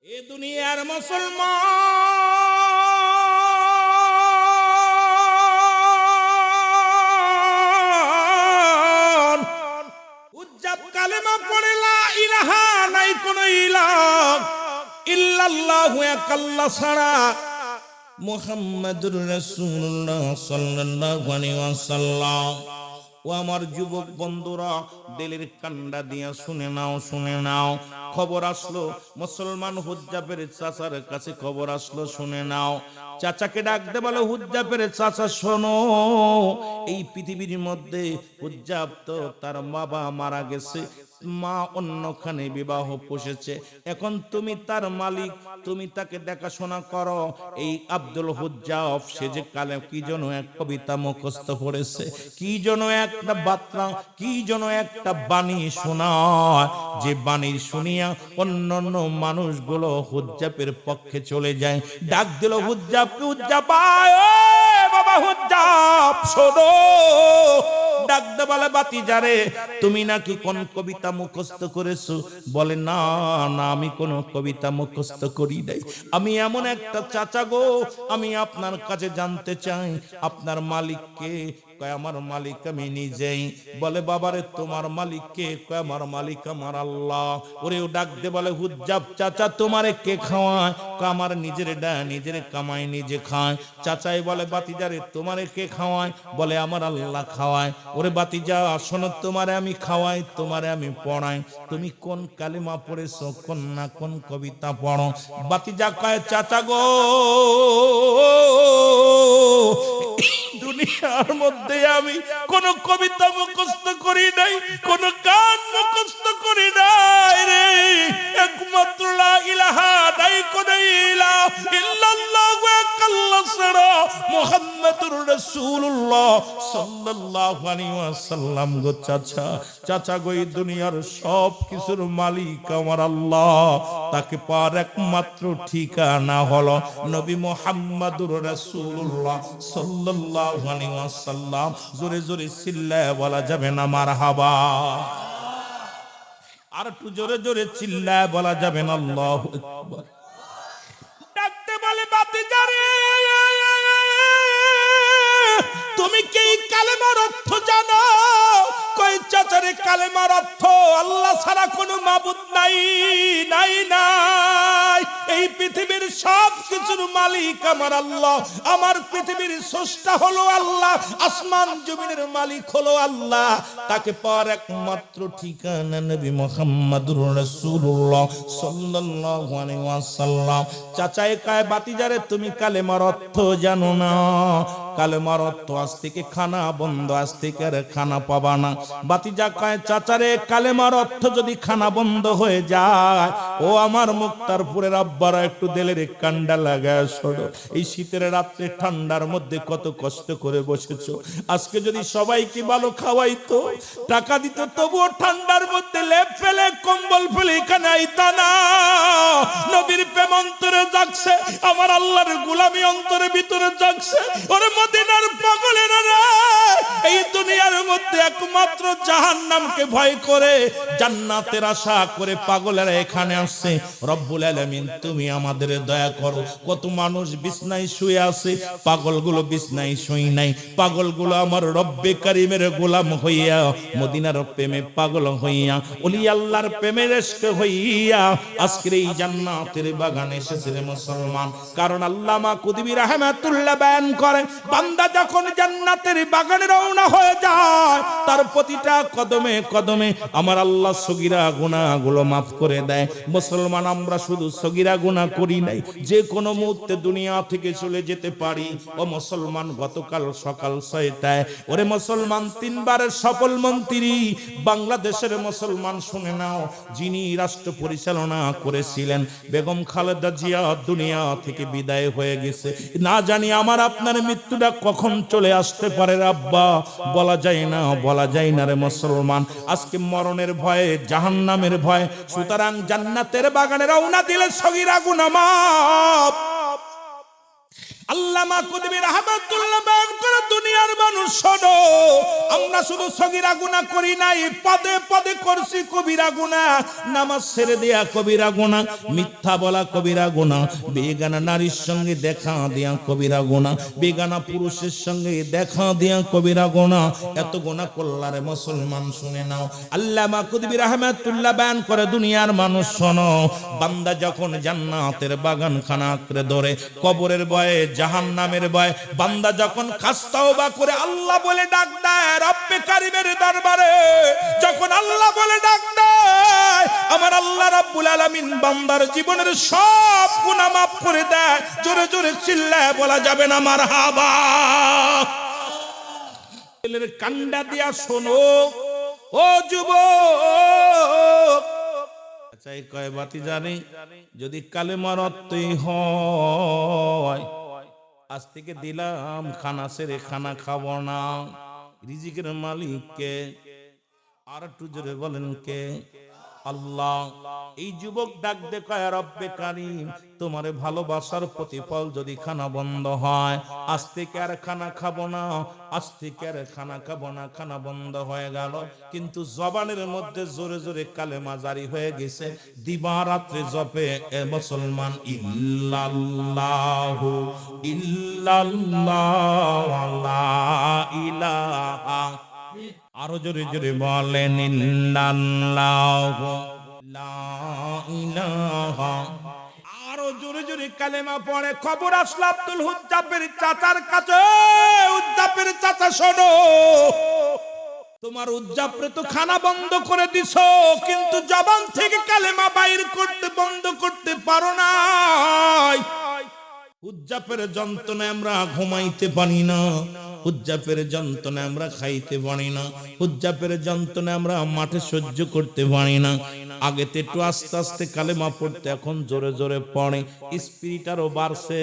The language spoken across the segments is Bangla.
এ দুনিয়ার মুসলমান উজ্জাব কালেমা পড়ে লা ইলাহা নাই কোন ইলাহ ইল্লাল্লাহু এক আল্লাহ ছাড়া মুহাম্মাদুর রাসূলুল্লাহ সাল্লাল্লাহু আলাইহি ওয়াসাল্লাম। ও আমার যুবক বন্ধুরা, দিলের কান্ডা দিয়া শুনে নাও। খবর আসলো মুসলমান হুজ্জাবের চাচার কাছে, খবর আসলো শুনে নাও। চাচাকে ডাকতে বলো, হুজ্জাবের চাচা শোনো, এই পৃথিবীর মধ্যে হুজ্জাব তো তার বাবা মারা গেছে, মা অন্যখানে বিবাহ পোষেছে, এখন তুমি তার মালিক, তুমি তাকে দেখাশোনা করো। এই আব্দুল হুজ্জাব সে যে কালে কি যেন এক কবিতা মুখস্থ করেছে, কি যেন একটা বার্তা, কি যেন একটা বাণী শোনায়, যে বাণী শুনিয়া অন্যান্য মানুষগুলো হুজ্জাবের পক্ষে চলে যায়। ডাক দিল হুজ্জাবকে, হুজ্জাব আয়, ও বাবা হুজ্জাব শোনো। ডাকতে বলে, বাতিজারে তুমি নাকি কোন কবিতা মুখস্থ করেছো? বলে, না না, আমি কোন কবিতা মুখস্থ করি নাই, আমি এমন একটা চাচা গো, আমি আপনার কাছে জানতে চাই আপনার মালিককে। কয়, আমার মালিক আমি নিজেই। বলে, বাবারে তোমার মালিক কে? কয়, আমার মালিক আমার আল্লাহ। ওরেও ডাকতে বলে, হুজ্জাব চাচা তোমারে কে খাওয়ায়? কয়, আমার নিজের নিজের কামাই নিজে খায়। চাচাই বলে, বাতিজারে তোমারে কে খাওয়ায়? বলে, আমার আল্লাহ খাওয়ায়। ওরে বাতিজা শোনো, তোমারে আমি খাওয়াই, তোমারে আমি পড়াই, তুমি কোন কালিমা পড়েছো, কোন না কোন কবিতা পড়ো? বাতিজা কয়, চাচা গো, দুনিয়ার মধ্যে আমি কোন কবিতা মুখস্থ করি নাই, কোন গান মুখস্থ করি নাই রে, একমাত্র লা ইলাহা নাই কোন ইলাহ ইল্লাল্লাহু এক আল্লাহ ছাড়া মুহাম্মাদুর রাসূলুল্লাহ সাল্লাল্লাহু আলাইহি ওয়াসাল্লাম। গো চাচা, চাচা গো, এই দুনিয়ার সব কিছুর মালিক আমার আল্লাহ, তাকে পাওয়ার একমাত্র ঠিকানা হলো নবী মুহাম্মাদুর রাসূলুল্লাহ সাল্লাল্লাহু আলাইহি ওয়াসাল্লাম। জোরে জোরে চিল্লায় বলা যাবে না মারহাবা? আর একটু জোরে জোরে চিল্লায় বলা যাবে না আল্লাহু আকবার? ডাকতে বলে, বাতিজারে তুমি কি এই কালেমার অর্থ জানো? কই, চাচারে কালেমার অর্থ আল্লাহ ছাড়া কোনো মাবুদ নাই, নাই নাই, এই পৃথিবীর সব কিছুর মালিক আমার আল্লাহ, আমার পৃথিবীর স্রষ্টা হলো আল্লাহ, আসমান জমিনের মালিক হলো আল্লাহ, তাকে পাওয়ার একমাত্র ঠিকানা নবী মুহাম্মাদুর রাসূলুল্লাহ সাল্লাল্লাহু আলাইহি ওয়াসাল্লাম। চাচাই কয়, বাতিজারে তুমি কালেমার অর্থ জানো না? কালেমার অর্থ আজ থেকে খানা বন্ধ, আজ থেকে আর খানা পাবা না। বাতিজা কয়, চাচারে কালেমার অর্থ যদি খানা বন্ধ হয়ে যায়, ও আমার মুক্তারপুরের আব্বারা একটু দিলের কান্ডা লাগায় শোনো, এই শীতের রাত্রে ঠান্ডার মধ্যে কত কষ্ট করে বসেছো, আজকে যদি সবাইকে ভালো খাওয়াইতো, টাকা দিত, তবুও ঠান্ডার মধ্যে লেপ ফেলে কম্বল ফেলে এখানে আইতা না। নবীর প্রেম অন্তরে জাগছে, আমার আল্লাহর গোলামি অন্তরের ভিতরে জাগছে। ওরে মদিনার পাগলেরা রে, এই দুনিয়ার মধ্যে একমাত্র জাহান্নামকে ভয় করে জান্নাতের আশা করে পাগলেরা এখানে আসছে। রব্বুল আলামিন তুমি আমাদের দয়া করো। কত মানুষ বিছনায় শুয়ে আছে, পাগলগুলো বিছনায় শুই নাই, পাগলগুলো আমার রব্বে কারিমের গোলাম হইয়া, মদিনার প্রেমে পাগল হইয়া, ওলি আল্লাহর প্রেমের ইশক হইয়া আজকের এই জান্নাতের বাগানে এসেছে রে মুসলমান। কারণ আল্লামা কুতুবী রাহমাতুল্লাহ বয়ান করে, বান্দা যখন জান্নাতের বাগানে রওনা হয়ে যায়, তার প্রতিটা কদমে কদমে আমার আল্লাহ সগীরা গুনাহগুলো মাফ করে দেয়। মুসলমান, আমরা শুধু সগীরা গুনাহ করি নাই, যে কোনো মুহূর্তে দুনিয়া থেকে চলে যেতে পারি। ও মুসলমান, গতকাল সকাল 6টায়, ওরে মুসলমান, 3 বারের সফল মন্ত্রী বাংলাদেশের মুসলমান শুনে নাও, যিনি রাষ্ট্র পরিচালনা করেছিলেন, বেগম খালেদা জিয়া দুনিয়া থেকে বিদায় হয়ে গেছে। না জানি আমার আপনার মৃত্যুটা কখন চলে আসতে পারে আব্বা, বলা যায় না, বলা যায় না রে মুসলমান। আজকে মরণের ভয়ে, জাহান্নামের ভয়ে, সুতরাং জান্নাতের বাগানে রওনা দিলে সগীরা গুনাহ মাফ। আল্লামা কুতুবী রাহমাতুল্লাহ বয়ান করে, দুনিয়ার মানুষ শোনো, আমরা শুধু সগীরা গুনাহ করি নাই, পদে পদে করছি কবিরা গুনাহ। নামাজ ছেড়ে দেয়া কবিরা গুনাহ, মিথ্যা বলা কবিরা গুনাহ, বেগানা নারীর সঙ্গে দেখা দেয়া কবিরা গুনাহ, বেগানা পুরুষের সঙ্গে দেখা দেয়া কবিরা গুনাহ। এত গুনাহ করলারে মুসলমান শুনে নাও। আল্লামা কুতুবী রাহমাতুল্লাহ বয়ান করে, দুনিয়ার মানুষ শোনো, বান্দা যখন জান্নাতের বাগান খানা আঁকড়ে ধরে, কবরের ভয়ে, জাহান্নামের ভয়, বান্দা যখন খাস্তাওবা করে আল্লাহ বলে ডাক দেয় রব্বে কারিমের দরবারে, যখন আল্লাহ বলে ডাক দেয়, আমার আল্লাহ রাব্বুল আলামিন বান্দার জীবনের সব গুনাহ মাফ করে দেয়। জোরে জোরে চিল্লায় বলা যাবে না মারহাবা। ছেলের কান্ডা দিয়া শোনো ও যুবক, চাই কয় বাতি জানি, যদি কালেমার অর্থই হয়, আজ থেকে দিলাম খানা ছেড়ে খানা খাবো না। রিজিকের মালিক কে? আর একটু জোরে বলেন কে? আল্লাহ। এই যুবক ডাক দে কয় রব্বে কারীম, তোমারে ভালোবাসার প্রতিফল যদি খানা বন্ধ হয়, আজ থেকে আর খানা খাবো না, আজ থেকে আর খানা খাবো না। খানা বন্ধ হয়ে গেল, কিন্তু জবানের মধ্যে জোরে জোরে কালেমা জারি হয়ে গেছে। দিবা রাত্রে জপে এ মুসলমান, ইল্লাল্লাহু ইল্লাল্লাহ লা ইলাহা, আরো জোরে জোরে বলেন ইল্লাল্লাহু লা ইলাহা। আরো জোরে জোরে কালেমা পড়ে। খবর আসলো আব্দুল হুজ্জাবের চাচার কাছে, হুজ্জাবের চাচা শোনো, তোমার উজ্জাপরে তো খানা বন্ধ করে দিছো, কিন্তু জবান থেকে কালেমা বাইর করতে বন্ধ করতে পারো না। উজ্জাপের যন্ত্রণায় আমরা ঘুমাইতে পারি না, উজ্জাপের যন্ত্রণায় আমরা খাইতে পারি না, উজ্জাপের যন্ত্রণায় আমরা মাঠে সহ্য করতে পারি না। আগে তো একটু আস্তে আস্তে কালেমা পড়তে, এখন জোরে জোরে পড়ে। স্পিরিট আরো বাড়ছে,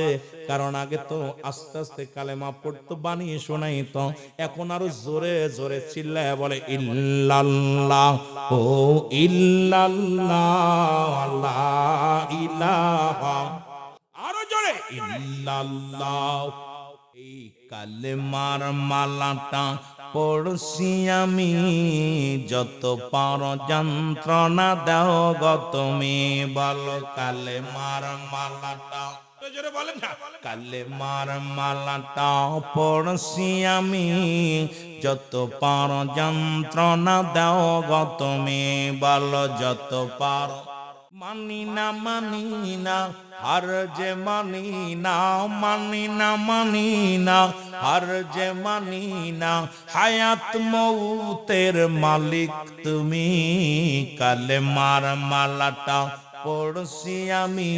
কারণ আগে তো আস্তে আস্তে কালেমা পড়তো, বানিয়ে শোনাই তো, এখন আরো জোরে জোরে চিল্লায় বলে ইল্লাল্লাহ ও ইল্লাল্লাহ লা ইলাহা, আরো জোরে ইল্লাল্লাহ। এই কালেমার মালাটা পড়ছি আমি, যত পার যন্ত্রণা দাও গো তুমি, বলো কালেমার মালাটা, জোরে বলেন না, কালেমার মালাটা পড়ছি আমি, যত পার যন্ত্রণা দাও গো তুমি, বলো যত পার। মানি না মানি না হার যে মানি না, মানি না মানি না হার যে মানি না, হায়াত মৌতের মালিক তুমি, কালেমার মালাটা পড়ছি আমি,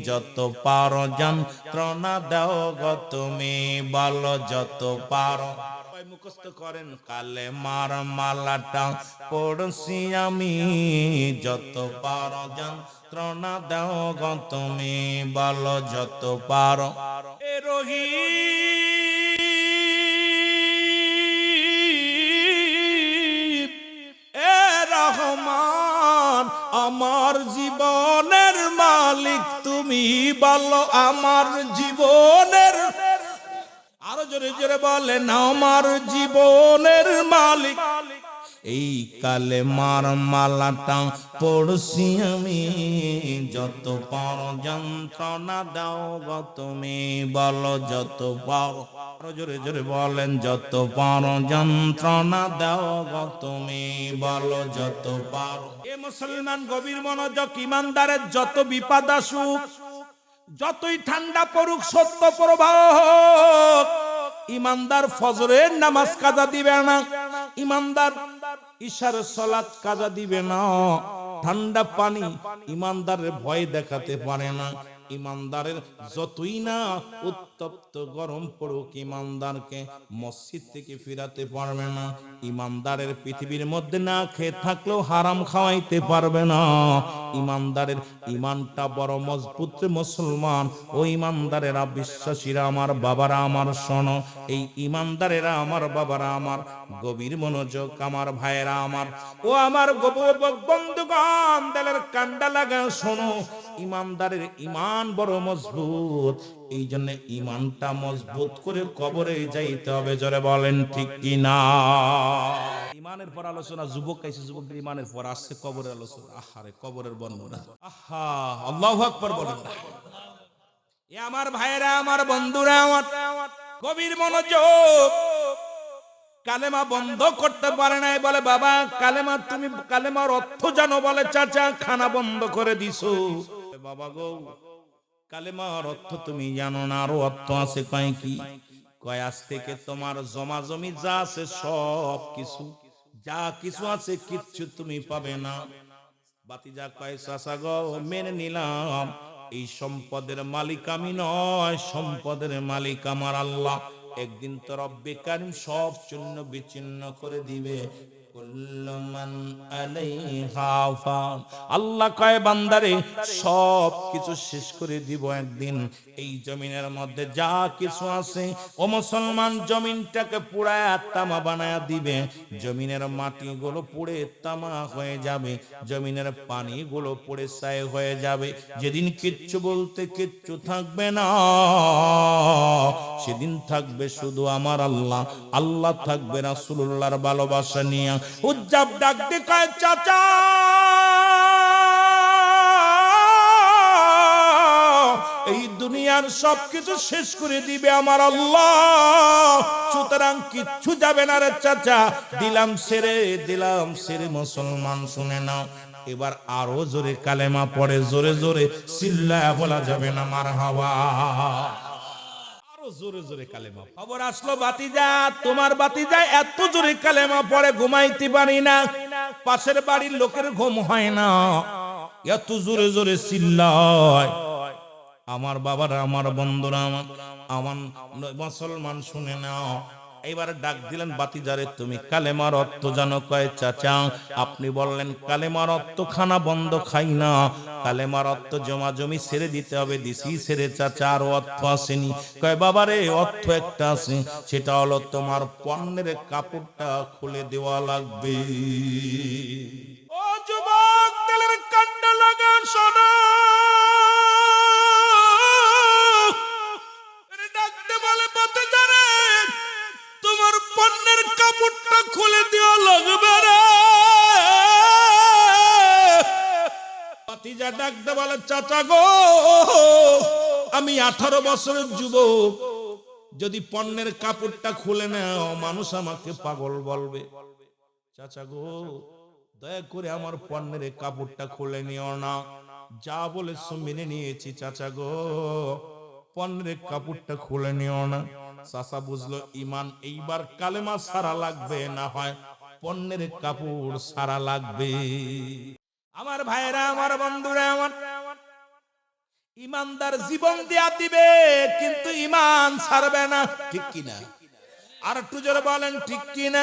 যত পারো যন্ত্রণা দাও গো তুমি, বলো যত পারো। মুখস্থ করেন কালেমার মালাটা পড়ছি আমি, যত পারো যন্ত্রণা দাও গো তুমি, বলো যত পারো। এ রহিম এ রহমান, আমার জীবনের মালিক তুমি, বলো আমার জীবনের, আরো জোরে জোরে বলেন আমার জীবনের মালিক। এই কালেমার মালাটা পড়ছি আমি, যত পারো যন্ত্রণা দাও গো তুমি, বলো যত পারো। আরো জোরে জোরে বলেন যত পারো যন্ত্রণা দাও গো তুমি, বলো যত পারো। এ মুসলমান গভীর মনোযোগ, ইমানদারের যত বিপদ আসুক, যতই ঠান্ডা পড়ুক, সত্য প্রবাহ, ইমানদার ফজরের নামাজ কাজা দিবে না, ইমানদার ইশার সালাত কাজা দিবে না। ঠান্ডা পানি ইমানদারের ভয় দেখাতে পারে না। ইমানদারের যতই না উত্তপ্ত গরম পড়ুক, ইমানদারকে মসজিদ থেকে ফিরাতে পারবে না। ইমানদারের পৃথিবীর মধ্যে না খেয়ে থাকলেও হারাম খাওয়াইতে পারবে না। ইমানদারের ইমানটা বড় মজবুত মুসলমান। ও ইমানদারেরা, বিশ্বাসীরা, আমার বাবারা আমার শোনো, এই ইমানদারেরা আমার বাবারা আমার, গভীর মনোযোগ আমার ভাইয়েরা আমার, ও আমার বন্ধুগণ, দিলের কান্ডা লাগা শোনো, ইমানদারের ইমান বড় মজবুত, এই জন্য ইমানটা মজবুত করে কবরে যাইতে হবে। জোরে বলেন ঠিক কি না? ইমানের পর আলোচনা, যুবক কাইছে, যুবকদের ইমানের পর আসছে কবরের আলোচনা। আহারে কবরের বর্ণনা, আহা, আল্লাহু আকবার বলেন না। এ আমার ভাইরা, আমার বন্ধুরা, আমার কবির মনোযোগ। কালেমা বন্ধ করতে পারে নাই, বলে বাবা কালেমা, তুমি কালেমার অর্থ জানো? বলে চাচা খানা বন্ধ করে দিছো। বাবা গো, কালেমার অর্থ তুমি জানো না, আরো অর্থ আছে। কয় কি? কয় আজ থেকে তোমার জমা জমি যা আছে সব কিছু, যা কিছু আছে কিচ্ছু তুমি পাবে না। বাতিজা কয় চাচা গো মেনে নিলাম, এই সম্পদের মালিক আমি নয়, সম্পদের মালিক আমার আল্লাহ। একদিন তো রব্বে কারীম সব চূর্ণ বিচ্ছিন্ন করে দিবে। কুল্লু মান আলাইহা ফান। আল্লাহ কয় বান্দারে সব কিছু শেষ করে দিব একদিন। এই জমিনের মধ্যে যা কিছু আছে, ও মুসলমান, জমিনটাকে পুড়ায়া তামা বানায়া দিবে। জমিনের মাটিগুলো পুড়ে তামা হয়ে যাবে, জমিনের পানিগুলো পুড়ে ছাই হয়ে যাবে। যেদিন কিচ্ছু বলতে কিচ্ছু থাকবে না, সেদিন থাকবে শুধু আমার আল্লাহ, আল্লাহ থাকবে রাসূলুল্লাহর ভালোবাসা নিয়ে। উজ্জাব ডাক দিয়ে কয় চাচা এই দুনিয়ার সবকিছু শেষ করে দিবে আমার আল্লাহ, সুতরাং কিচ্ছু যাবে না রে চাচা। দিলাম ছেড়ে, দিলাম ছেড়ে। মুসলমান শুনে নাও, এবার আরো জোরে কালেমা পড়ে, জোরে জোরে চিল্লায়া বলা যাবে না মারহাবা। আরো জোরে জোরে কালেমা। খবর আসলো বাতিজা, তোমার বাতিজা এত জোরে কালেমা পড়ে ঘুমাইতে পারি না, পাশের বাড়ির লোকের ঘুম হয় না, এত জোরে জোরে চিল্লায়। আমার বাবারা, আমার বন্ধুরা, আমার মুসলমান শুনে নাও। এবার ডাক দিলেন বাতিজারে, তুমি কালেমার অর্থ জানো? কয় চাচা আপনি বললেন কালেমার অর্থ খানা বন্ধ খাই না, কালেমার অর্থ জমা জমি ছেড়ে দিতে হবে। দিছি ছেড়ে চাচা, আরো অর্থ আসেনি। কয় বাবারে অর্থ একটা আছে, সেটা হলো তোমার পণ্যের কাপড়টা খুলে দেওয়া লাগবে। ও যুবক, তেলের কাণ্ড লাগা শোনো, তোমার পণ্যের কাপড়টা খুলে দেওয়া লাগবে রে। বাতিজা ডাকতে বলে চাচা গো, আমি 18 বছরের যুবক, যদি পণ্যের কাপড়টা খুলে নাও মানুষ আমাকে পাগল বলবে। চাচা গো দয়া করে আমার পণ্যের কাপড়টা খুলে নিও না, যা বলেছো মেনে নিয়েছি চাচা গো, পণ্যের কাপড়টা খুলে নিও না। চাচা বুঝলো ইমান, এইবার কালেমা সারা লাগবে, না হয় পণ্যের কাপড় সারা লাগবে। আমার ভাইরা, আমার বন্ধুরা, আমার ইমানদার জীবন দেয়া দিবে কিন্তু ইমান ছাড়বে না, ঠিক কিনা? আর একটু জোরে বলেন ঠিক কিনা?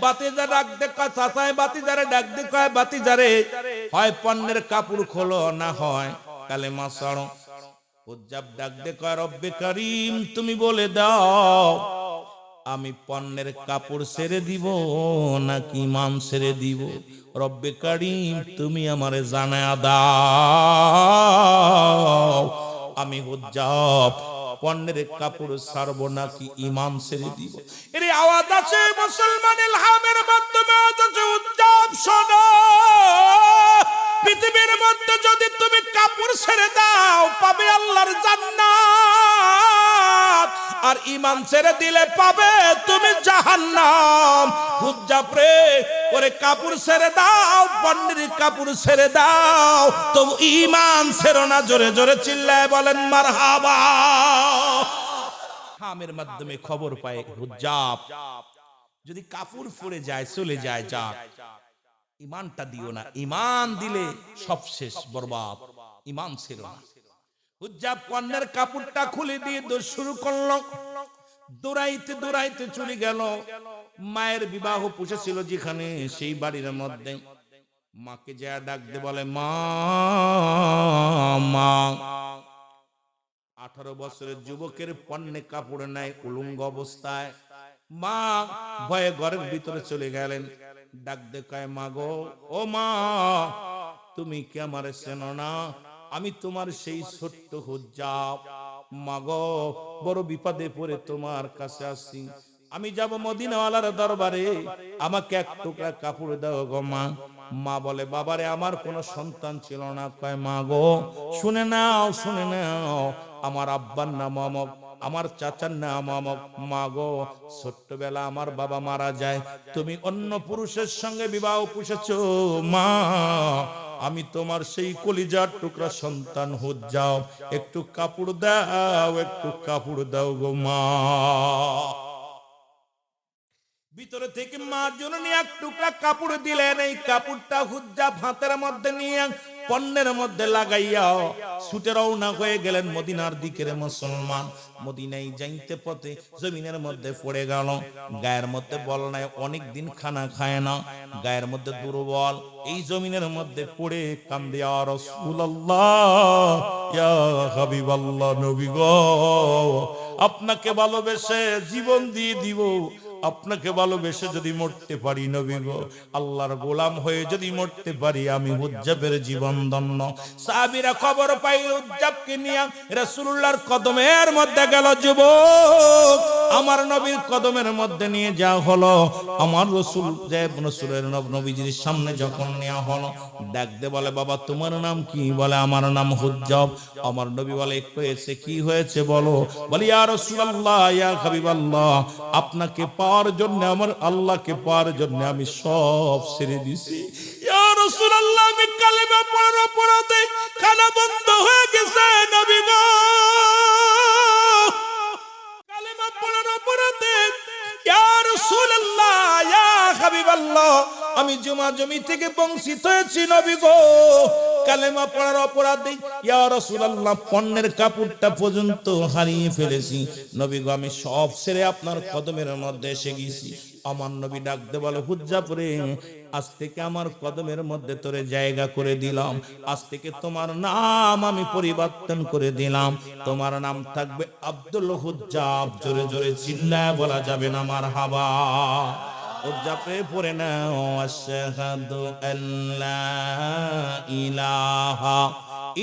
বাতিজা ডাক দে কয় চাচায়, বাতিজারে ডাক দে কয় বাতিজারে, হয় পণ্যের কাপড় খোলো, না হয় কালেমা ছাড়ো। উজ্জাব ডাক দে কয় রব্বে কারীম তুমি বলে দাও, আমি পণ্যের কাপড় ছেড়ে দিব নাকি ইমান ছেড়ে দিব? রব্বে কারীম তুমি আমারে জানায়া দাও, আমি উজ্জাব পণ্যের কাপড় ছাড়বো নাকি ইমান ছেড়ে দিব। এর আওয়াজ আছে মুসলমান ইলহামের মাধ্যমে, উজ্জাব শোনো, পৃথিবীর মধ্যে যদি তুমি কাপড় ছেড়ে দাও পাবে আল্লাহর জান্নাত, আর ঈমান ছেড়ে দিলে পাবে তুমি জাহান্নাম। হুজ্জাব রে, ওরে কাপড় ছেড়ে দাও, পণ্যের কাপড় ছেড়ে দাও, তবু ঈমান ছেড়ো না। জোরে জোরে চিল্লায় বলেন মারহাবা। হামের মাধ্যমে খবর পায় হুজ্জাব যদি কাপড় পরে যায় চলে যায়, যাক, ইমানটা দিও না, ইমান দিলে সব শেষ, বরবাদ, ইমান ছেড়ো না। হুজ্জাব পণ্যের কাপড়টা খুলে দিয়ে দৌড় শুরু করলো, দৌড়াইতে দৌড়াইতে চলে গেল মায়ের বিবাহ পুষেছিল যেখানে, সেই বাড়ির মধ্যে মাকে যা ডাক দে বলে মা, মা। 18 বছরের যুবকের পণ্যে কাপড় নাই, উলঙ্গ অবস্থায়। মা ভয়ে ঘরের ভিতরে চলে গেলেন, ডাক দে কয় মা গো, ও মা তুমি কি আমারে চেনো না? আমি তোমার সেই ছোট্ট হুজ্জাব মাগো, বড় বিপদে পড়ে তোমার কাছে আসি। আমি যাব মদিনাওয়ালার দরবারে, আমাকে এক টুকরা কাপড় দাও গো মা। মা বলে বাবারে আমার কোনো সন্তান ছিল না। কয় মা গো শুনে নাও, শুনে নাও, আমার আব্বার নাম অমক, আমার চাচার নাম অমক। মা গো ছোট্টবেলা আমার বাবা মারা যায়, তুমি অন্য পুরুষের সঙ্গে বিবাহ পুষেছো মা। আমি তোমার সেই কলিজার টুকরা সন্তান হুজ্জাব, একটু কাপড় দাও, একটু কাপড় দাও গো মা। ভিতরে থেকে মা জননী এক টুকরা কাপড় দিলেন। এই কাপড়টা হুজ্জাব হাতের মধ্যে নিয়ে পণ্যের মধ্যে লাগাইয়া ছুটে রওনা হয়ে গেলেন মদিনার দিকের মুসলমান। মদিনায় যাইতে পথে জমিনের মধ্যে পড়ে গেল। গায়ের মধ্যে বল নাই, অনেক দিন খানা খায় না, গায়ের মধ্যে দুর্বল। এই জমিনের মধ্যে পড়ে কান্দে, ইয়া রাসূলুল্লাহ, ইয়া হাবিবাল্লাহ, নবী গো আপনাকে ভালোবেসে জীবন দিয়ে দিব, আপনাকে ভালোবেসে যদি মরতে পারি নবী গো, আল্লাহর গোলাম হয়ে যদি মরতে পারি, আমি হুজ্জাবের জীবন ধন্য। সাহাবীরা খবর পাইল হুজ্জাবকে নিয়ে রাসূলুল্লাহর কদমের মধ্যে গেল। যুবক আমার নবীর কদমের মধ্যে নিয়ে যাওয়া হলো। আমার রাসূল যে রাসূলের নবীজির সামনে যখন নেওয়া হলো, ডাকতে বলে বাবা তোমার নাম কি? বলে আমার নাম হুজ্জাব। আমার নবী বলে একটু এসে কি হয়েছে বলো? বলি ইয়া রাসূলুল্লাহ, ইয়া হাবিবাল্লাহ, আপনাকে পাওয়ার জন্য, আমার আল্লাহকে পাওয়ার জন্য আমি সব ছেড়ে দিছি। ইয়া রাসূলুল্লাহ, আমি কালেমা পড়ার অপরাধে খানা বন্ধ হয়ে গেছে নবী গো, কালেমা পড়ার অপরাধে ইয়া রাসূলুল্লাহ, ইয়া হাবিবাল্লাহ, আমি জমি থেকে বঞ্চিত হয়েছি নবী গো। কালেমা পড়ার অপরাধে ইয়া রাসূলুল্লাহ পণ্যের কাপড়টা পর্যন্ত হারিয়ে ফেলেছি নবী গো, আমি সব ছেড়ে আপনার কদমের মধ্যে এসে গেছি। আমার নবী ডাকতে বলে হুজ্জাব রে, আজ থেকে আমার কদমের মধ্যে তোরে জায়গা করে দিলাম, আজ থেকে তোমার নাম আমি পরিবর্তন করে দিলাম, তোমার নাম থাকবে আব্দুল হুজ্জাব। জোরে জোরে চিল্লায় বলা যাবে না মারহাবা। হুজ্জাবে পড়ে নাও, আশহাদু আল্লা ইলাহা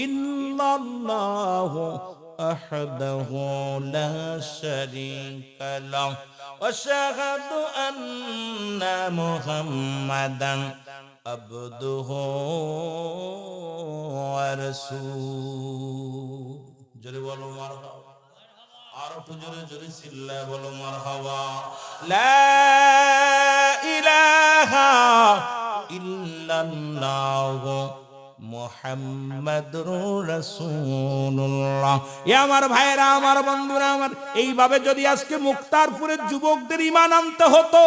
ইল্লাল্লাহু আহদাহু লা শারীকা লাহু আশহাদু আন্না মুহাম্মাদান আবদুহু ওয়া রাসূলুহু। জোরে বলো মারহাবা। আর একটু জোরে জোরে চিল্লায় বলো মারহাবা। লা ইলাহা ইল্লাল্লাহু মুহাম্মাদুর রাসূলুল্লাহ। এ আমার ভাইরা, আমার বন্ধুরা আমার, এইভাবে যদি আজকে মুক্তারপুরের যুবকদের ঈমান আনতে হতো,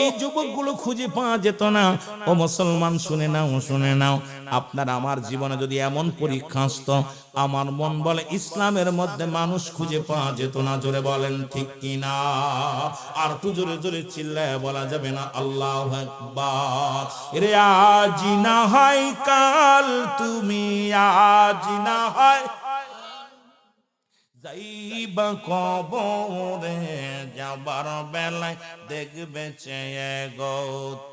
এই যুবকগুলো খুঁজে পাওয়া যেত না। ও মুসলমান শুনে নাও, শুনে নাও, আপনার আমার জীবনে যদি এমন পরীক্ষা আসতো, আমার মন বলে ইসলামের মধ্যে মানুষ খুঁজে পাওয়া যেত না। জোরে বলেন ঠিক কিনা? আর একটু জোরে জোরে চিল্লায় বলা যাবে না আল্লাহু আকবার। রে আজ না হয় কাল, তুমি আজ না হয় যাইবা কবরে, যাবার বেলায় দেখবে চেয়ে গো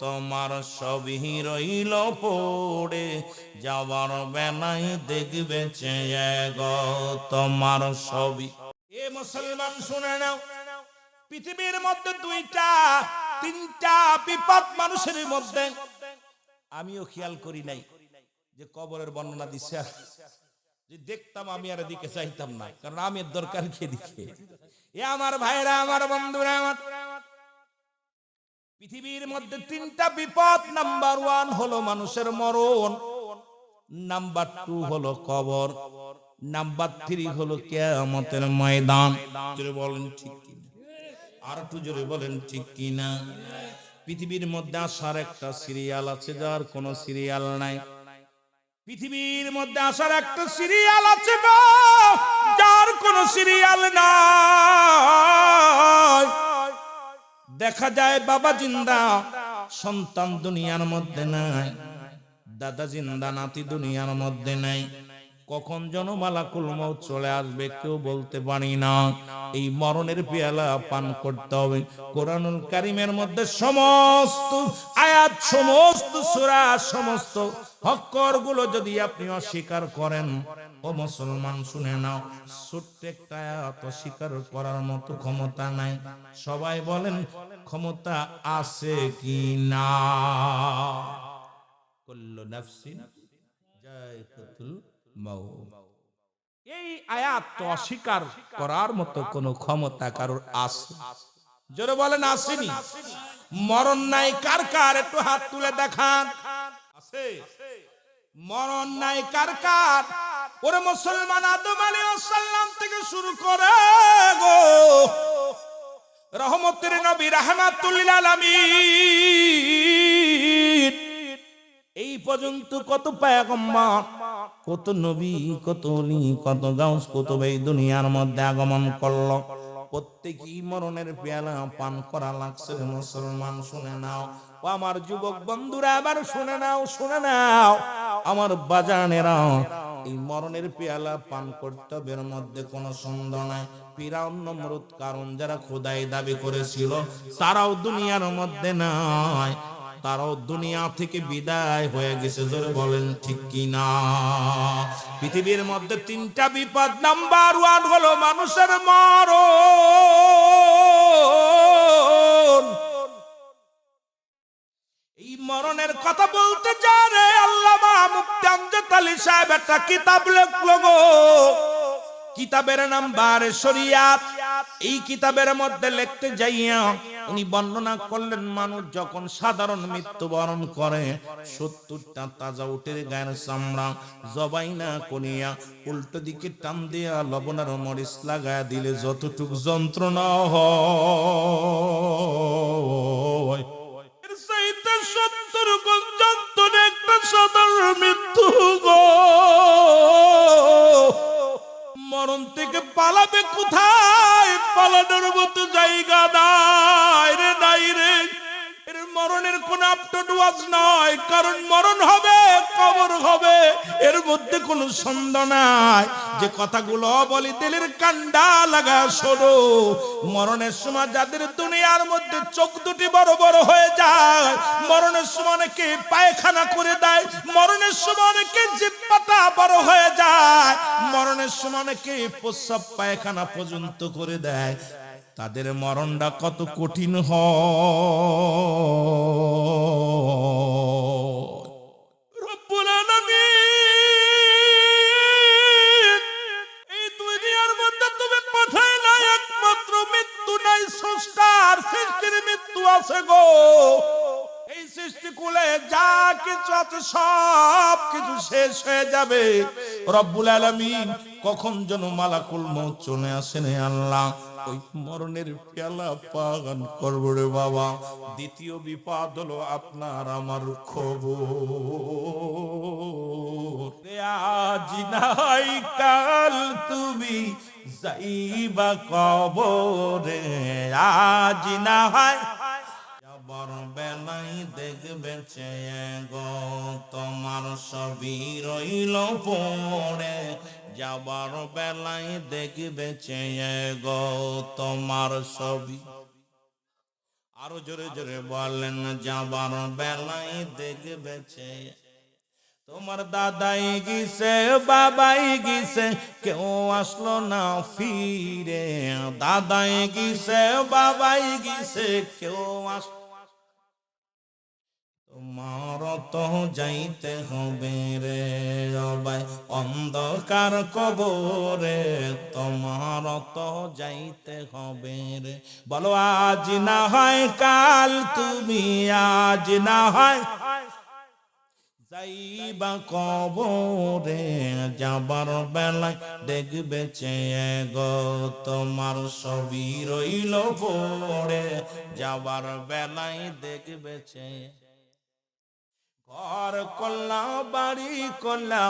তোমার সবই রইল পড়ে, যাবার বেলায় দেখবে চেয়ে গো তোমার সবই। এ মুসলমান শুনে নাও, পৃথিবীর মধ্যে দুইটা তিনটা বিপদ মানুষের মধ্যে, আমিও খেয়াল করি নাই যে কবরের বর্ণনা দিছে, যে দেখতাম আমি আর এদিকে চাইতাম না, কারণ আমি এর দরকার কে দিকে। এ আমার ভাইরা, আমার বন্ধুরা আমার, পৃথিবীর মধ্যে তিনটা বিপদ। নাম্বার 1 হলো মানুষের মরণ, নাম্বার 2 হলো কবর, নাম্বার 3 হলো কিয়ামতের ময়দান। জোরে বলেন ঠিক কিনা? আর একটু জোরে বলেন ঠিক কিনা? পৃথিবীর মধ্যে আসার একটা সিরিয়াল আছে, যার কোনো সিরিয়াল নাই। পৃথিবীর মধ্যে আসার একটা সিরিয়াল আছে গো, যার কোনো সিরিয়াল নাই। দেখা যায় বাবা জিন্দা, সন্তান দুনিয়ার মধ্যে নাই, দাদা জিন্দা, নাতি দুনিয়ার মধ্যে নাই। কখন যেন মালাকুল মউত চলে আসবে কেউ বলতে পারি না। এই মরণের পেয়ালা পান করতে হবে। কোরআনুল কারীমের মধ্যে সমস্ত আয়াত, সমস্ত সূরা, সমস্ত হক্কর গুলো যদি আপনি অস্বীকার করেন, ও মুসলমান শুনে নাও, ছোট্ট একটা আয়াত অস্বীকার করার মতো ক্ষমতা নাই। সবাই বলেন ক্ষমতা আছে কি না? কুল্লু নাফসিন যায়কাতুল মাউত। এই আয়াত তো অস্বীকার করার মতো কোনো ক্ষমতা কারোর আছে? জোরে বলেন আসেনি? মরণ নাই কার কার? একটু হাত তুলে দেখান। আছে? মরণ নাই কার কার? ওরে মুসলমান, আদম আলাইহিস সালাম থেকে শুরু করে গো রহমতের নবী রাহমাতুল লিল আলামিন এই পর্যন্ত কত পয়গম্বর, কত নবী, কত ওলি, কত গাউস, কত এই দুনিয়ার মধ্যে আগমন করলো। প্রত্যেকই মরণের পেয়ালা পান করা লাগছে। মুসলমান শুনে নাও, ও আমার যুবক বন্ধুরা আবার শুনে নাও, শুনে নাও আমার বাজানেরা, এই মরণের পেয়ালা পান করতে হবে, এর মধ্যে কোনো সন্দেহ নাই। ফিরাউন, নমরুদ, কারণ যারা খোদাই দাবি করেছিল তারাও দুনিয়ার মধ্যে নাই, তারাও দুনিয়া থেকে বিদায় হয়ে গেছে। জোরে বলেন ঠিক কি না? পৃথিবীর মধ্যে তিনটা বিপদ, নাম্বার 1 হলো মানুষের মরণ। এই মরণের কথা বলতে জানে আল্লামা মুফতি আমজাদ আলী সাহেব একটা কিতাব লিখলো গো। কিতাবের নাম বারে শরিয়াত। এই কিতাবের মধ্যে লিখতে যাইয়া উনি বর্ণনা করলেন, মানুষ যখন সাধারণ মৃত্যুবরণ করে 70টা তাজা উটের গায়ের চামড়া জবাই না করিয়া উল্টো দিকে টান দিয়া লবণ আর মরিচ লাগায়া দিলে যতটুকু যন্ত্রণা হয়, এর চাইতে 70 গুণ যন্ত্রণা একটা সাধারণ মৃত্যু গো। মরণ থেকে পালাবে কোথায়? পালানোর মতো জায়গা নাই রে, নাই রে। এর মরণের কোন আপটুয়াজ নয়, কারণ মরণ হবে, কবর হবে, এর মধ্যে কোনো সন্দেহ নাই। যে কথাগুলো বলি দিলের কান্ডা লাগা শোনো। মরণের সময় যাদের দুনিয়ার মধ্যে চোখ দুটি বড় বড় হয়ে যায়, মরণের সময় অনেকে পায়খানা করে দেয়, মরণের সময় অনেকে জিহ্বাটা বড় হয়ে যায়, মরণের সময় অনেকে প্রস্রাব পায়খানা পর্যন্ত করে দেয়, তাদের মরণটা কত কঠিন হয়। রব্বুল আলামিন এই দুনিয়ার মধ্যে তুমি পাঠাই না, একমাত্র মৃত্যু নাই, স্রষ্টার সৃষ্টির মৃত্যু আছে গো। এই সৃষ্টিকুলে যা কিছু আছে সব কিছু শেষ হয়ে যাবে। রব্বুল আলামিন কখন যেন মালাকুল মউত চলে আসেন আল্লাহ, ওই মরণের পেয়ালা পান করবো রে বাবা। দ্বিতীয় বিপদ হলো আপনার আমার খবর। আজ নাই কাল তুমি যাইবা কবরে, আজ না হয় যাবার বেলাই দেখবে চেয়ে গো, তোমার সবই রইল পড়ে, যাবার বেলাই দেখবে চেয়ে গো, তোমার সবই। আরো জোরে জোরে বলেন, যাবার বেলাই দেখবে চেয়ে। তোমার দাদাই গিয়েছে, বাবাই গিয়েছে, কেউ আসলো না ফিরে, দাদাই গিয়েছে, বাবাই গিয়েছে, কেউ আস। তোমার তো যাইতে হবে রে ভাই অন্ধকার কবরে, তোমার তো যাইতে হবে রে। বলো আজ না হয় কাল তুমি, আজ না হয় যাইবা কবরে, যাবার বেলায় দেখবে চেয়ে গো, তোমার সবই রইল পড়ে, যাবার বেলায় দেখবে চেয়ে। ঘর করলা, বাড়ি করলা,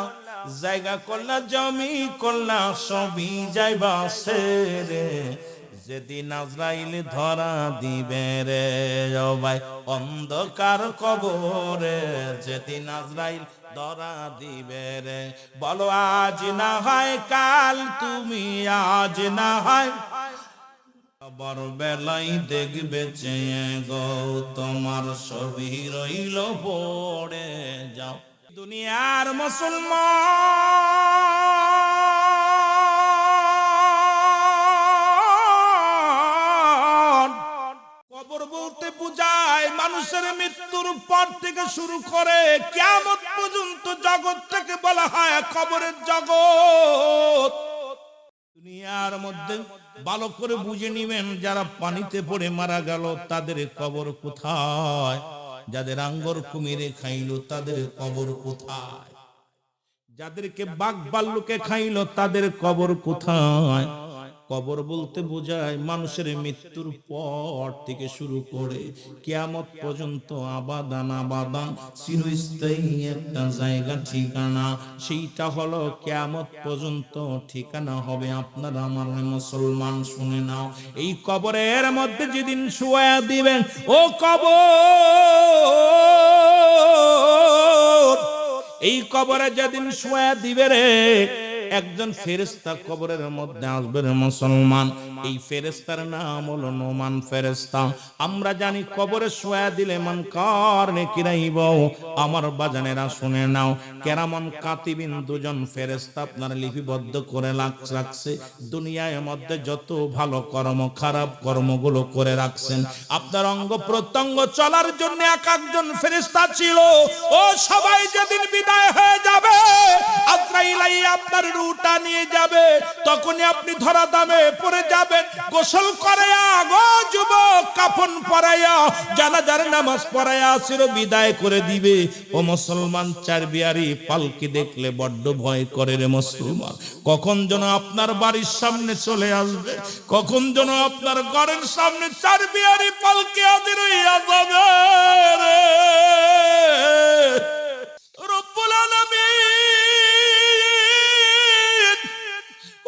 জায়গা করলা, জমি করলা, সবই যাইবা সেরে, যেদিন আজরাইল ধরা দিবে রে ও ভাই অন্ধকার কবরে, যেদিন আজরাইল ধরা দিবে রে। বলো আজ না হয় কাল তুমি, আজ না হয় কবর বেলায় দেখবে চেয়ে গো, তোমার ছবি রইল পড়ে যাও। দুনিয়ার মুসলমান, কবর বলতে বুঝায় মানুষের মৃত্যুর পর থেকে শুরু করে কিয়ামত পর্যন্ত জগৎটাকে বলা হয় কবরের জগৎ। দুনিয়ার মধ্যে ভালো করে বুঝে নিবেন, যারা পানিতে পড়ে মারা গেল তাদের কবর কোথায়, যাদের আঙ্গর কুমিরে খাইলো তাদের কবর কোথায়, যাদেরকে বাঘ ভাল্লুকে খাইলো তাদের কবর কোথায়। কবর বলতে বোঝায় মানুষের মৃত্যুর পর থেকে শুরু করে কিয়ামত পর্যন্ত আবাদান আবাদান চিরস্থায়ী একটা জায়গা, ঠিকানা। সেইটা হলো কিয়ামত পর্যন্ত ঠিকানা হবে আপনার আমার। মুসলমান শুনে নাও, এই কবরের মধ্যে যেদিন শুয়া দিবেন, ও কবর, এই কবরে যেদিন শুয়া দিবে রে, একজন ফেরেশতা কবরের মধ্যে আসবে রে মুসলমান। এই ফেরেশতার নাম হলো নোমান ফেরেশতা। আমরা জানি কবরে শুয়া দিলে মান কার নেকিরাইব। আমার বাজানেরা শুনে নাও, কেরামন কাতিবিন দুজন ফেরেশতা আপনার লিপিবদ্ধ করে রাখছে। দুনিয়ার মধ্যে যত ভালো কর্ম খারাপ কর্মগুলো করে রাখছেন, আপনার অঙ্গ প্রত্যঙ্গ চলার জন্য এক একজন ফেরেশতা ছিল। ও সবাই যেদিন বিদায় হয়ে যাবে, আজরাইল আপনার রূহটা নিয়ে যাবে, তখনই আপনি ধরা দামে পড়ে যাবেন। গোসল করাইয়া গো যুবক, কাফন পরাইয়া জানাজার নামাজ পড়াইয়া চির বিদায় করে দিবে। ও মুসলমান, চার বিয়ারি পালকি দেখলে বড্ড ভয় করে রে মুসলমান। কখন যেন আপনার বাড়ির সামনে চলে আসবে, কখন যেন আপনার ঘরের সামনে চার বিয়ারি পালকি হাজির হইয়া যাবে রে। রব্বুল আলামিন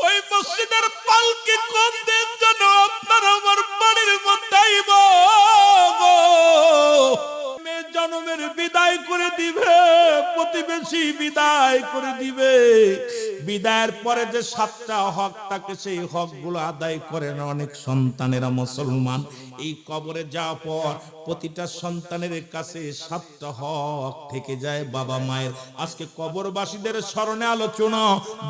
ওই মসজিদের পালকি কোন দিন যেন আপনার আমার বাড়ির মধ্যে আইব গো, জনমের বিদায় করে দিবে, প্রতিবেশী বিদায় করে দিবে। বিদায়ের পরে যে 7টা হক থাকে, সেই হক গুলো আদায় করে না অনেক সন্তানেরা মুসলমান। এই কবরে যাওয়ার পর প্রতিটা সন্তানের কাছে 7টা হক থেকে যায় বাবা মায়ের। আজকে কবরবাসীদের স্মরণে আলোচনা।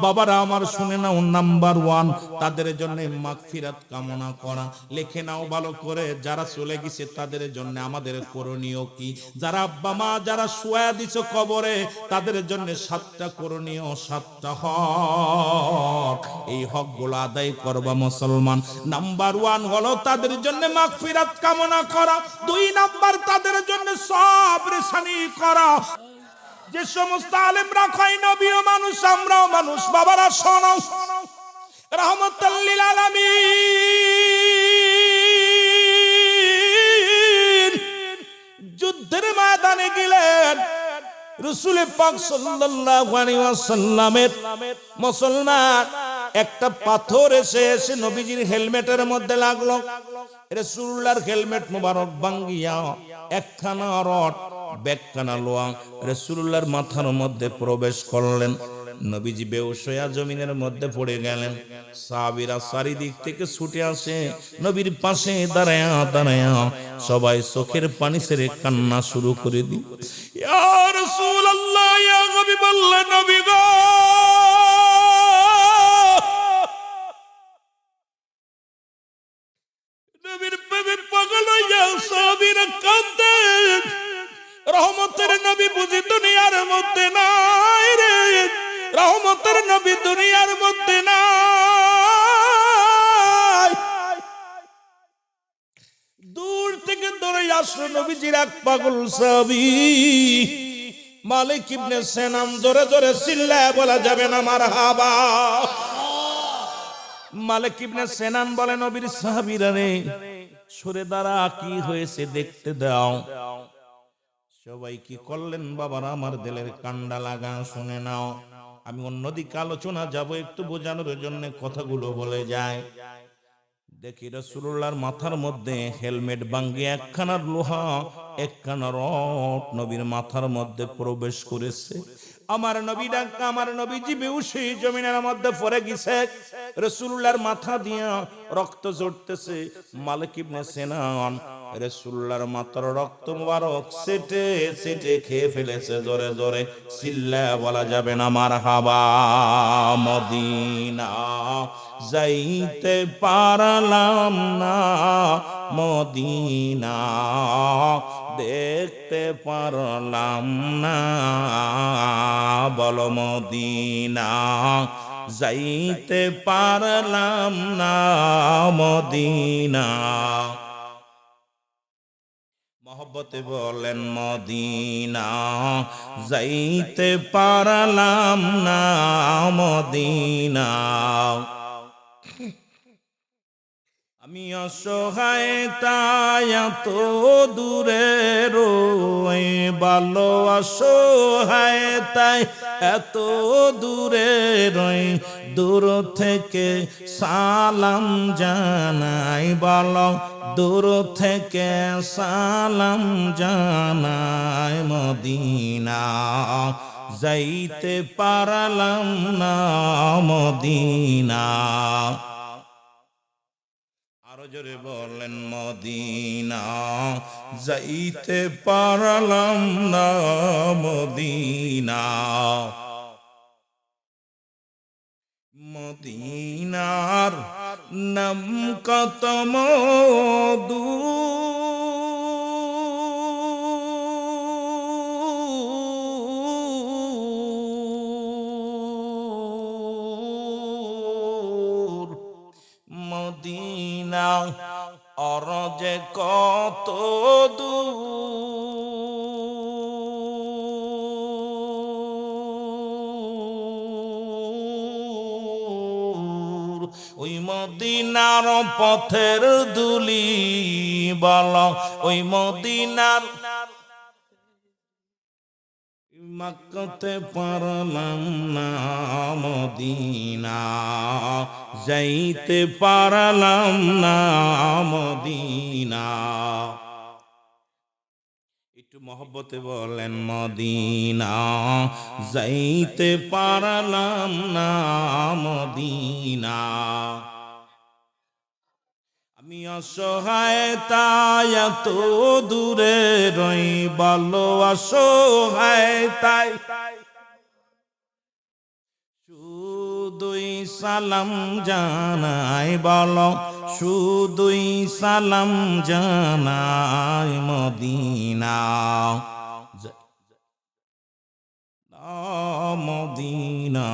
বাবারা আমার শুনে নাও, নাম্বার 1 তাদের জন্য মাগফিরাত কামনা করা। লিখে নাও ভালো করে, যারা চলে গেছে তাদের জন্য আমাদের করণীয় কি। যারা আব্বা মা যারা শুয়া দিছো কবরে, তাদের জন্য 7টা করণীয়, 7টা হক। এই হক গুলো আদায় করবা মুসলমান। নাম্বার 1 হলো তাদের জন্য মাগফিরাত কামনা করা। 2 নাম্বার তাদের জন্য সবর শানি করা। যে সমস্ত আলেমরা কয় নবীও মানুষ, আমরাও মানুষ, বাবারা শোনো, রাহমাতুল লিল আলামিন যুদ্ধের ময়দানে গেলেন। রাসূল পাক সাল্লাল্লাহু আলাইহি ওয়াসাল্লামের মুসলমান একটা পাথর এসে নবীজির হেলমেটের মধ্যে লাগলো। রাসূলুল্লাহর হেলমেট মোবারক ভাঙ্গিয়া একখানা রড ব্যাগখানা লোয়া রাসূলুল্লাহর মাথার মধ্যে প্রবেশ করলেন। নবীজি বেহুশ হয়ে জমিনের মধ্যে পড়ে গেলেন। সাহাবীরা চারিদিক থেকে ছুটে আসে, নবীর পাশে দাঁড়ায়া দাঁড়ায়া সবাই চোখের পানি ছেড়ে কান্না শুরু করে দিল। ইয়া রাসূলুল্লাহ, ইয়া হাবিবাল্লাহ, নবী গো, নবীর প্রেমে পাগল হইয়া সাহাবীরা কাঁদে। রহমতের নবী বুঝি দুনিয়ার মধ্যে নাই রে, রহমতের নবী দুনিয়ার মধ্যে নাই। দূর থেকে দৌড়ে আসলো নবীজির এক পাগল সাহাবী মালিক ইবনে সিনান। জোরে জোরে চিল্লায় বলা যাবে না মারহাবা। মালিক ইবনে সিনান বলে, নবীর সাহাবীরা রে, সরে দাঁড়া, কি হয়েছে দেখতে দাও। সবাই কি করলেন বাবারা, আমার দিলের কান্ডা লাগা। শুনে নাও, আমি অন্যদিকে আলোচনা যাব, একটু বোঝানোর জন্য কথাগুলো বলে যায়। দেখি রাসূলুল্লাহর মাথার মধ্যে হেলমেট ভাঙ্গিয়ে একখানার লোহা একখানা রড নবীর মাথার মধ্যে প্রবেশ করেছে। আমার নবী ডাক, আমার নবীজি বেহুশি জমিনের মধ্যে পড়ে গেছে, রাসূলুল্লাহর মাথা দিয়া রক্ত ঝরতেছে। মালিক ইবনে সিনান রাসূলুল্লাহর মাথার রক্ত মুবারক সেটে সেটে খেয়ে ফেলেছে। জোরে জোরে চিল্লা বলা যাবে না মারহাবা। মদিনা যাইতে পারলাম না, মদিনা দেখতে পারলাম না, বলো মদিনা যাইতে পারলাম না, মদিনা। মহব্বতে বলেন মদিনা যাইতে পারলাম না, মদিনা। আমি অসহায় তাই এত দূরে রই, ভালো অসহায় তাই এত দূরে রই, দূর থেকে সালাম জানাই, বলো দূর থেকে সালাম জানাই, মদিনা যাইতে পারলাম না, মদিনা। আরো জোরে বলেন মদিনা যাইতে পারলাম না, মদিনা। মদিনার নাম কত মধু, মদিনা অরজে কত দূর, ওই মদিনার পথের ধুলি, বলো ওই মদিনার মক্কাতে পারলাম না, মদিনা যাইতে পারলাম না, মদিনা। একটু মহব্বতে বলেন মদিনা যাইতে পারলাম না, মদিনা। আমি অসহায় তাই এত দূরে রই, ভালো অসহায় তাই শুধুই সালাম জানাই, বলো শুধুই সালাম জানাই, মদিনা মদিনা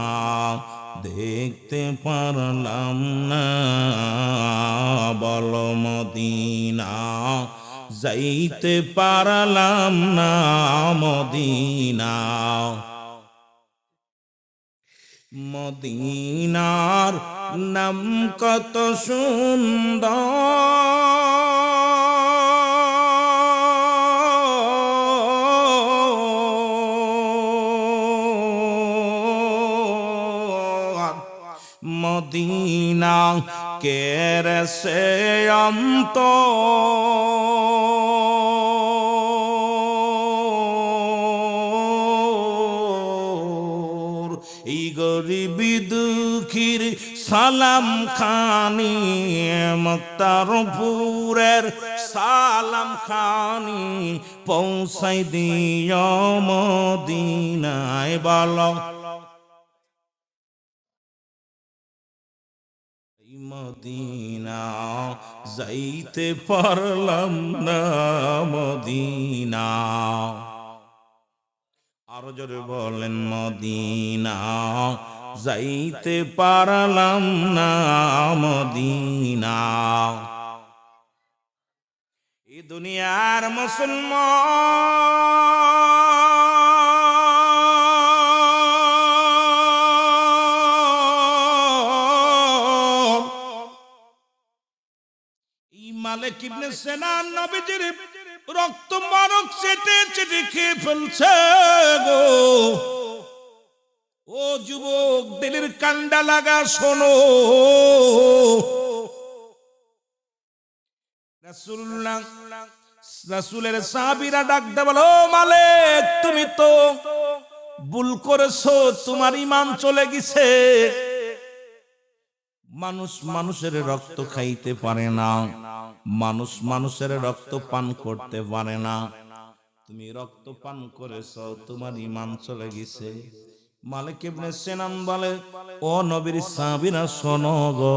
দেখতে পারলাম না, বলো মদিনা যাইতে পারলাম না, মদিনা। মদিনার নাম কত সুন্দর, মদিনা কেরসে অন্ত, এই গরিবি দুঃখীর সালাম খানি, মুক্তারপুরের সালাম খানি পৌঁছাই দিও মদিনায়, বলো মদিনা যাইতে পারলাম না, মদিনা। আরো জোরে বলেন মদিনা যাইতে পারলাম না, মদিনা। এই দুনিয়ার মুসলমান, এই মালিক ইবনে সিনান নবীজির রক্ত মারক চেটে চেটে খেয়ে ফেলছে গো। ও যুবক দিলের কান্ডা লাগা শোনো, রাসূলের সাহাবীরা ডাক দে বলো, মালিক তুমি তো ভুল করেছো, তোমার ঈমান চলে গেছে। মানুষ মানুষের রক্ত খাইতে পারে না, মানুষ মানুষের রক্ত পান করতে পারে না। তুমি রক্ত পান করেছো, তোমার ঈমান চলে গেছে। মালিক ইবনে সিনান বলে, ও নবীর সাহাবীরা শোনো গো,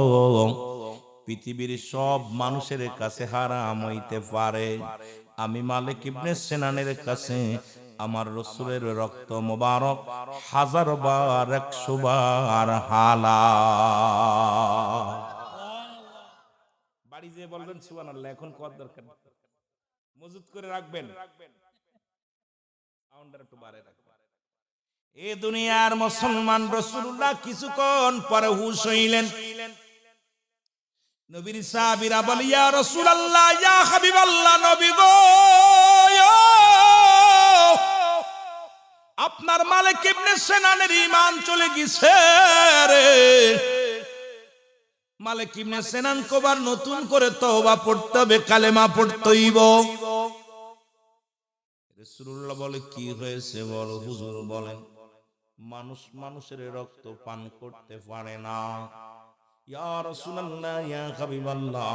পৃথিবীর সব মানুষের কাছে হারাম হইতে পারে, আমি মালিক ইবনে সিনানের কাছে আমার রাসূলের রক্ত মোবারক 1000 বার 100 বার হালাল। বাড়ি যেয়ে বলবেন সুবহানাল্লাহ। এখন কত দরকার, মজুদ করে রাখবেন, সাউন্ডার একটু বাড়ায় রাখবেন। এই দুনিয়ার মুসলমান রাসূলুল্লাহ কিছুক্ষণ পরে হুঁশ হইলেন। নবীর সাহাবীরা বলে, ইয়া রাসূলুল্লাহ, ইয়া হাবিবাল্লাহ, নবী গো, আপনার মালিক ইবনে সিনানের ঈমান চলে গেছে রে। মালিক ইবনে সিনান কোবার নতুন করে তওবা পড়তে হবে, কালেমা পড়তে হইব। রাসূলুল্লাহ বলে, কি হয়েছে বলো হুজুর। বলেন, মানুষ মানুষের রক্ত পান করতে পারে না। ইয়া রাসূলুল্লাহ, ইয়া হাবিবাল্লাহ,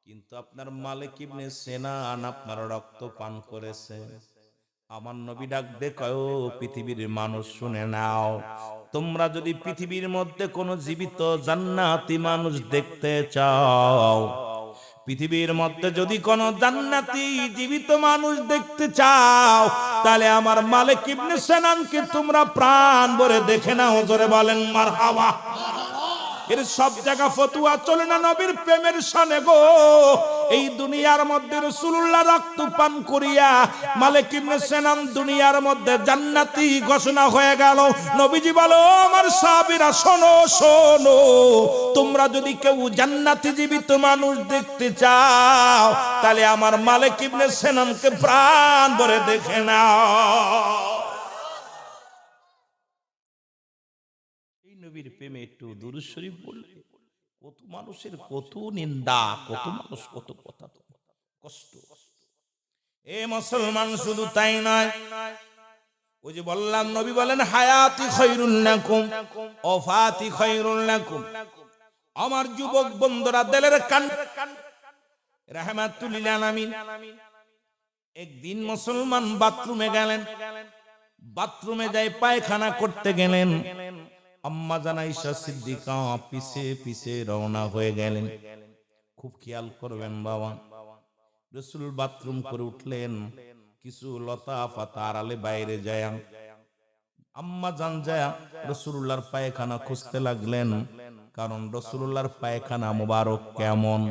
কিন্তু আপনার মালিক ইবনে সিনান আপনার রক্ত পান করেছে। আমার নবী ডাক দে কয়, ও পৃথিবীর মানুষ শুনে নাও, তোমরা যদি পৃথিবীর মধ্যে কোন জীবিত জান্নাতি মানুষ দেখতে চাও, পৃথিবীর মধ্যে যদি কোন জান্নাতি জীবিত মানুষ দেখতে চাও, তাহলে আমার মালিক ইবনে সিনানকে তোমরা প্রাণ ভরে দেখে নাও। জোরে বলেন মারহাবা। এর সব জায়গা ফতুয়া চলে না নবীর প্রেমের সনে গো। এই দুনিয়ার মধ্যে রাসূলুল্লাহ রক্ত পান করিয়া মালিক ইবনে সিনান দুনিয়ার মধ্যে জান্নাতি ঘোষণা হয়ে গেল। নবীজি বলো, আমার সাহাবীরা শোনো শোনো, তোমরা যদি কেউ জান্নাতি জীবিত মানুষ দেখতে চাও, তাহলে আমার মালিক ইবনে সিনানকে প্রাণ ভরে দেখে নাও। নবীর প্রেমে একটু দুরূদ শরীফ বললে কত মানুষের কত নিন্দা, কত মানুষ কত কথা, কষ্ট। এ মুসলমান, শুধু তাই নয়, ওই যে বললাম নবী বলেন, হায়াতি খায়রুল লাকুম ওয়াফাতি খায়রুল লাকুম। আমার যুবক বন্ধুরা দিলের কান, রাহমাতুল লিল আলামিন। একদিন মুসলমান বাথরুমে গেলেন, বাথরুমে যাই পায়খানা করতে গেলেন। আম্মা জান আয়েশা সিদ্দিকা পিছে পিছে রওনা হয়ে গেলেন। খুব খেয়াল করবেন বাবা, রাসূল বাথরুম করে উঠলেন, কিছু লতা পাতা আড়ালে বাইরে যায় আম্মা জান যায় রাসূলুল্লাহর পায়খানা খুঁজতে লাগলেন। কারণ রাসূলুল্লাহর পায়খানা মোবারক কেমন,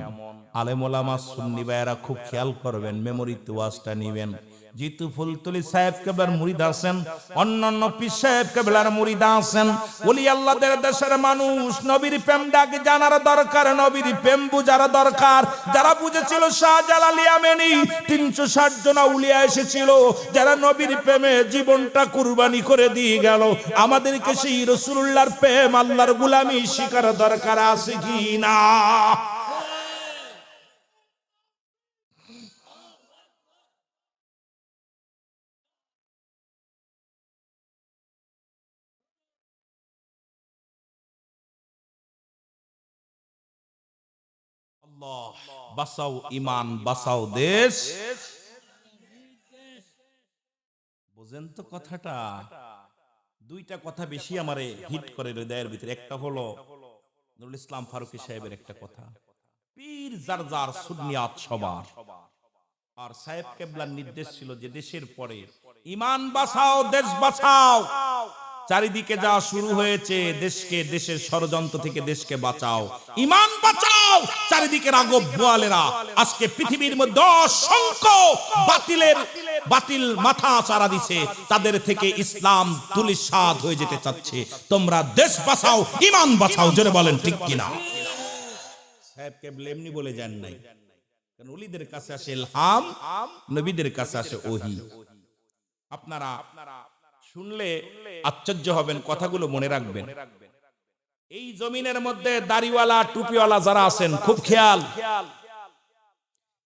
আলেম ওলামা সুন্নি ভাইরা খুব খেয়াল করবেন, মেমোরিতে ওয়াজটা নিবেন। জিতু ফুলতলি সাহেব কেবলার মুরিদ আছেন, অন্যান্য পীর সাহেব কেবলার মুরিদ আছেন, ওলি আল্লাহদের দেশের মানুষ। নবীর প্রেম ডাক জানার দরকার, নবীর প্রেম বুঝার দরকার। যারা বুঝেছিল শাহজালাল ইয়ামানি 360 জন আউলিয়া এসেছিল, যারা নবীর প্রেমে জীবনটা কুরবানি করে দিয়ে গেল। আমাদেরকে সেই রাসূলুল্লাহর প্রেম, আল্লাহর গোলামি শিকার দরকার আছে কি না? বাঁচাও ইমান, বাঁচাও দেশ। বুঝেন তো কথাটা? দুইটা কথা বেশি আমারে হিট করে হৃদয়ের ভিতরে। একটা হলো নুরুল ইসলাম ফারুকী সাহেবের একটা কথা, পীর যার যার সুন্নিয়াত সবার। আর সাহেব কেবলার নির্দেশ ছিল যে দেশের পরে ইমান বাঁচাও, দেশ বাঁচাও। চারিদিকে যা শুরু হয়েছে, দেশকে, দেশের ষড়যন্ত্র থেকে দেশকে বাঁচাও, ইমান বাঁচাও। চারিদিকে রাগব বোয়ালেরা আজকে পৃথিবীর মধ্যে অসংখ্য বাতিল মাথা চারা দিছে, তাদের থেকে ইসলাম ধূলিসাৎ হয়ে যেতে চাচ্ছে। তোমরা দেশ বাঁচাও, ইমান বাঁচাও। জোরে বলেন ঠিক কিনা? সাহেব কেবল এমনি বলে যান নাই, কারণ ওলিদের কাছে আসে ইলহাম, নবীদের কাছে আসে ওহী। আপনারা শুনলে আশ্চর্য হবেন, কথাগুলো মনে রাখবেন। এই জমিনের মধ্যে দাড়িওয়ালা টুপিওয়ালা যারা আছেন, খুব খেয়াল।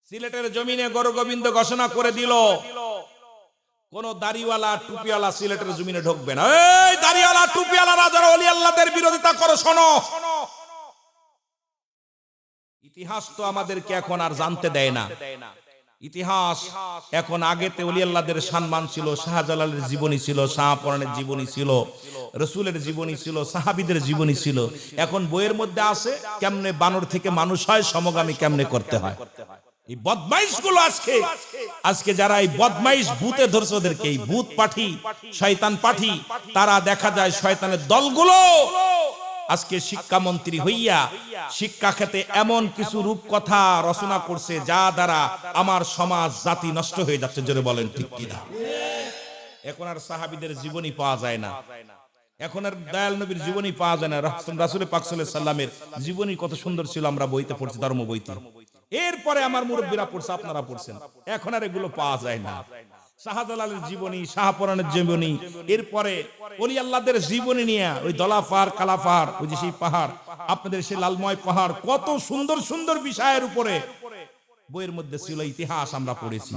সিলেটের জমিনে গৌর গোবিন্দ ঘোষণা করে দিল, কোন দাড়িওয়ালা টুপিওয়ালা সিলেটের জমিনে ঢুকবে না। এই দাড়িওয়ালা টুপিওয়ালারা যারা ওলি আল্লাহদের বিরোধিতা করো, শোনো, ইতিহাস তো আমাদেরকে এখন আর জানতে দেয় না। ইতিহাস এখন, আগেতে ওলি আল্লাহদের সম্মান ছিল, শাহজালালের জীবনী ছিল, শাহপরানের জীবনী ছিল, রসুলের জীবনী ছিল, সাহাবীদের জীবনী ছিল। এখন বইয়ের মধ্যে আছে কেমনে বানর থেকে মানুষ হয়, সমগামী কেমনে করতে হয়। এই বদমাইশ গুলো আজকে যারা এই বদমাইশ ভূতে ধরছে, ওদেরকে এই ভূত পাঠি, শয়তান পাঠি, তারা দেখা যায় শয়তানের দলগুলো আজকে শিক্ষামন্ত্রী হইয়া শিক্ষা ক্ষেত্রে এমন কিছু রূপকথা রচনা করছে যা দ্বারা আমার সমাজ জাতি নষ্ট হয়ে যাচ্ছে। জোরে বলেন ঠিক কিনা? এখন আর সাহাবীদের জীবনী পাওয়া যায় না, এখন আর দয়াল নবীর জীবনী পাওয়া যায় না। রাসূল পাক সাল্লাল্লাহু আলাইহি সাল্লামের জীবনী কত সুন্দর ছিল, আমরা বইতে পড়ছি, ধর্ম বইতে। এরপরে আমার মুরব্বীরা পড়ছে, আপনারা পড়ছেন, এখন আর এগুলো পাওয়া যায় না। শাহজালালের জীবনী, শাহপরানের জীবনী, এরপরে ওলি আল্লাহদের জীবনী নিয়ে ওই দলাফার কালাফার, ওই যে সেই পাহাড়, আপনাদের সেই লালময় পাহাড়, কত সুন্দর সুন্দর বিষয়ের উপরে বইয়ের মধ্যে ছিল, ইতিহাস আমরা পড়েছি।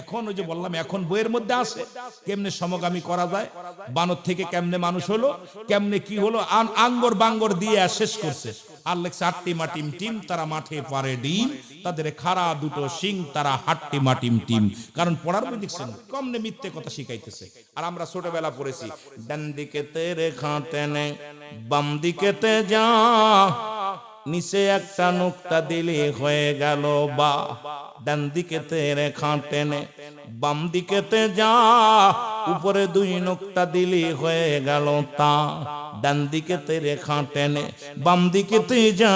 এখন ওই যে বললাম, এখন বইয়ের মধ্যে আছে কেমনে সমগামী করা যায়, বানর থেকে কেমনে মানুষ হলো, কেমনে কি হলো, আঙ্গর বাঙ্গর দিয়ে শেষ করছে। আর লেখছে আটটি মাটিম টিম, তারা মাঠে পারে ডিম, তাদের খাড়া দুটো সিং, তারা হাট্টি মাটিম টিম। কারণ পড়ার বই দেখছেন কমনে মিথ্যে কথা শিখাইতেছে। আর আমরা ছোটবেলা পড়েছি, ডান দিকে তেরে খাটেনে, বাম দিকেতে যা, নিচে একটা নুক্তা দিলে হয়ে গেল বা। ডান দিকেতে রেখা টেনে, বাম দিকেতে যা, উপরে দুই নুক্তা দিলে হয়ে গেল তা। ডান দিকেতে রেখা টেনে, বাম দিকেতে যা,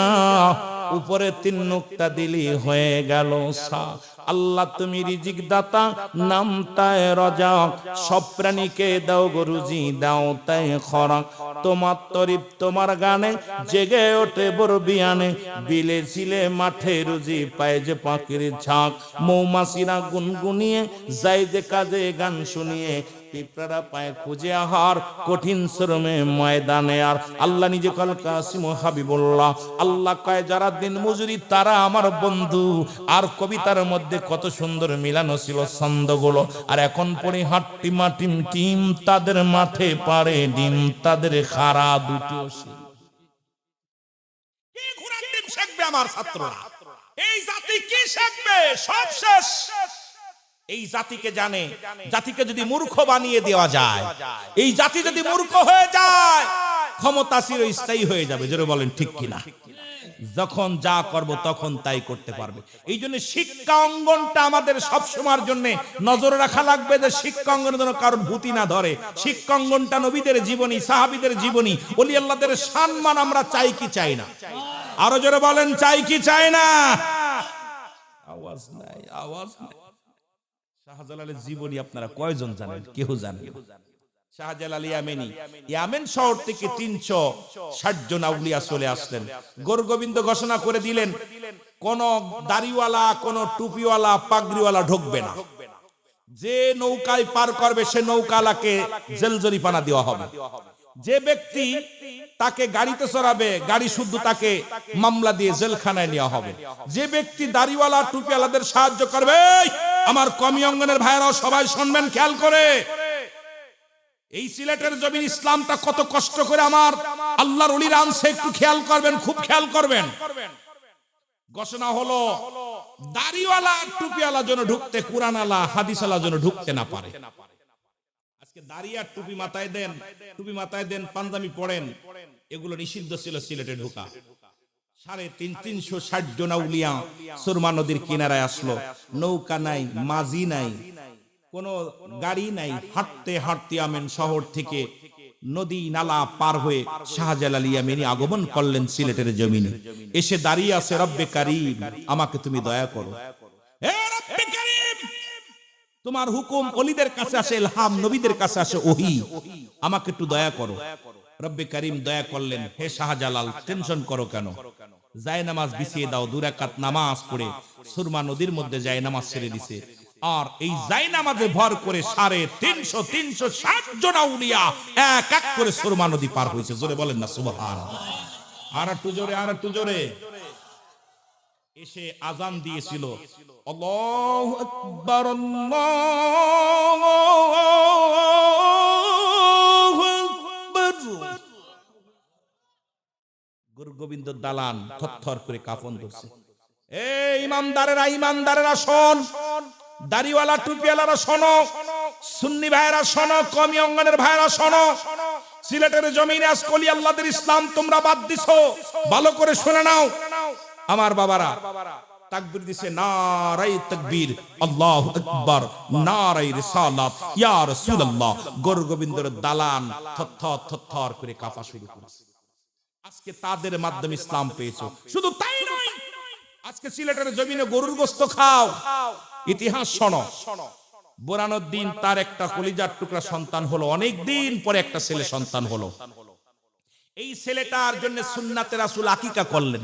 উপরে তিন নুক্তা দিলে হয়ে গেল সা। আল্লাহ তুমি রিজিক দাতা, নাম তাই রজাক, সব প্রাণীকে দাও গো রুজি, দাও তাই খরাক। তোমার তরিফ তোমার গানে জেগে ওঠে বড় বিয়ানে, বিলে ছিলে মাঠে রুজি পায় যে পাখির ঝাঁক। মৌমাছিরা গুনগুনিয়ে যায় যে কাজে গান শুনিয়ে, পিঁপড়ারা পায় খুঁজে আহার কঠিন শ্রমে ময়দানে। আর আল্লাহ নিজে কল কাসিম হাবিবুল্লাহ, আল্লাহ কয় যারা দিন মজুরি তারা আমার বন্ধু। আর কবিতার মধ্যে কত সুন্দর মিলানো ছিল ছন্দগুলো। আর এখন পড়ে হাট্টি মাটিম টিম, তাদের মাঠে পারে ডিম, তাদের খাড়া দুটো সিং। কি ঘোড়ার ডিম শিখবে আমার ছাত্ররা? এই জাতি কি শিখবে? সব শেষ। এই জাতিকে জানে, জাতিকে যদি মূর্খ বানিয়ে দেওয়া যায়, এই জাতি যদি মূর্খ হয়ে যায়, ক্ষমতা চিরস্থায়ী হয়ে যাবে। জোরে বলেন ঠিক কিনা? যখন যা করব তখন তাই করতে পারবে। এই জন্য শিক্ষা অঙ্গনটা আমাদের সবসময়ের জন্য নজর রাখা লাগবে, যে শিক্ষা অঙ্গনের জন্য কারণ ভূতি না ধরে। শিক্ষা অঙ্গনটা নবীদের জীবনী, সাহাবীদের জীবনী, ওলি আল্লাহদের সম্মান আমরা চাই কি চাই না? আরো জোরে বলেন, চাই কি চাই না? আওয়াজ নাই, আওয়াজ নাই। শাহজালালের জীবনী আপনারা কয়জন জানেন? কেউ জানেন? শাহজালাল ইয়ামেনি, ইয়ামেন শহর থেকে 360 জন আউলিয়া চলে আসলেন। গোরগোবিন্দ ঘোষণা করে দিলেন, কোন দাড়িওয়ালা, কোন টুপিওয়ালা, পাগড়িওয়ালা ঢুকবে না। যে নৌকায় পার করবে সে নৌকালাকে জেল জরিমানা দেওয়া হবে। যে ব্যক্তি তাকে গাড়িতে চড়াবে, গাড়ি শুদ্ধ তাকে মামলা দিয়ে জেলখানায় নেওয়া হবে। যে ব্যক্তি দাড়িওয়ালা টুপিওয়ালাদের সাহায্য করবে, আমার কমি অঙ্গনের ভাইরাও সবাই শুনবেন খেয়াল করে, এই সিলেটের জমিন ইসলামটা কত কষ্ট করে আমার আল্লাহর ওলিরা আনছে, একটু খেয়াল করবেন, খুব খেয়াল করবেন। ঘোষণা হলো দাড়িওয়ালা টুপিওয়ালা যেন ঢুকতে, কুরআনওয়ালা হাদিসওয়ালা যেন ঢুকতে না পারে। আজকে দাড়ি আর টুপি মাথায় দেন, টুপি মাথায় দেন, পাঞ্জাবি পড়েন, এগুলো নিষিদ্ধ ছিল সিলেটে ঢোকা। 350 জন আউলিয়া সুরমা নদীর কিনারায় আসলো। নৌকা নাই, মাঝি নাই, কোন গাড়ি নাই, হাঁটতে হাঁটতে আমেন শহর থেকে নদী নালা পার হয়ে শাহজালাল ইয়ামেনি আগমন করলেন সিলেটের জমিনে। এসে দাঁড়িয়ে আছে, রব্বে কারীম আমাকে তুমি দয়া করো। হে রব্বে কারীম, তোমার হুকুম ওলিদের কাছে আসে ইলহাম, নবীদের কাছে আসে ওহী, আমাকে একটু দয়া করো। রব্বে কারীম দয়া করলেন, হে শাহজালাল টেনশন করো কেন? যায় নামাজ বিছিয়ে দাও, 2 রাকাত নামাজ পড়ে সুরমা নদীর মধ্যে যায় নামাজ ছেড়ে দিছে। আর এই যায় নামাজে ভর করে 360 জন আউলিয়া এক এক করে সুরমা নদী পার হয়েছে। জোরে বলেন না সুবহানাল্লাহ। আর একটু জোরে, আর একটু জোরে। এসে আজান দিয়েছিল, আল্লাহু আকবার আল্লাহু আকবার। গুরু গোবিন্দ দালান থরথর করে কাফন ধরছে। এই ইমানদারেরা শোন, দাড়িওয়ালা টুপিওয়ালারা শোনো, সুন্নি ভাইরা শোনো, কমি অঙ্গনের ভাইরা শোনো, সিলেটের জমিনে আজ কলি আল্লাহদের ইসলাম তোমরা বাদ দিছো, ভালো করে শুনে নাও আমার বাবারা। তাকবীর দিছে, নারায়ে তাকবীর, আল্লাহু আকবার, নারায়ে রিসালাত, ইয়া রাসূলুল্লাহ। গুরু গোবিন্দর দালান থরথর থরথর করে কাঁপা শুরু করেছে। আজকে তাদের মাধ্যমে ইসলাম পেয়েছো। শুধু তাই নয়, আজকে সিলেটের জমিনে গরুর গোশত খাও। ইতিহাস শোনো, বোরানুদ্দিন তার একটা কলিজার টুকরা সন্তান হলো, অনেক দিন পরে একটা ছেলে সন্তান হলো। এই ছেলেটার জন্য সুন্নাতে রাসূল আকিকা করলেন।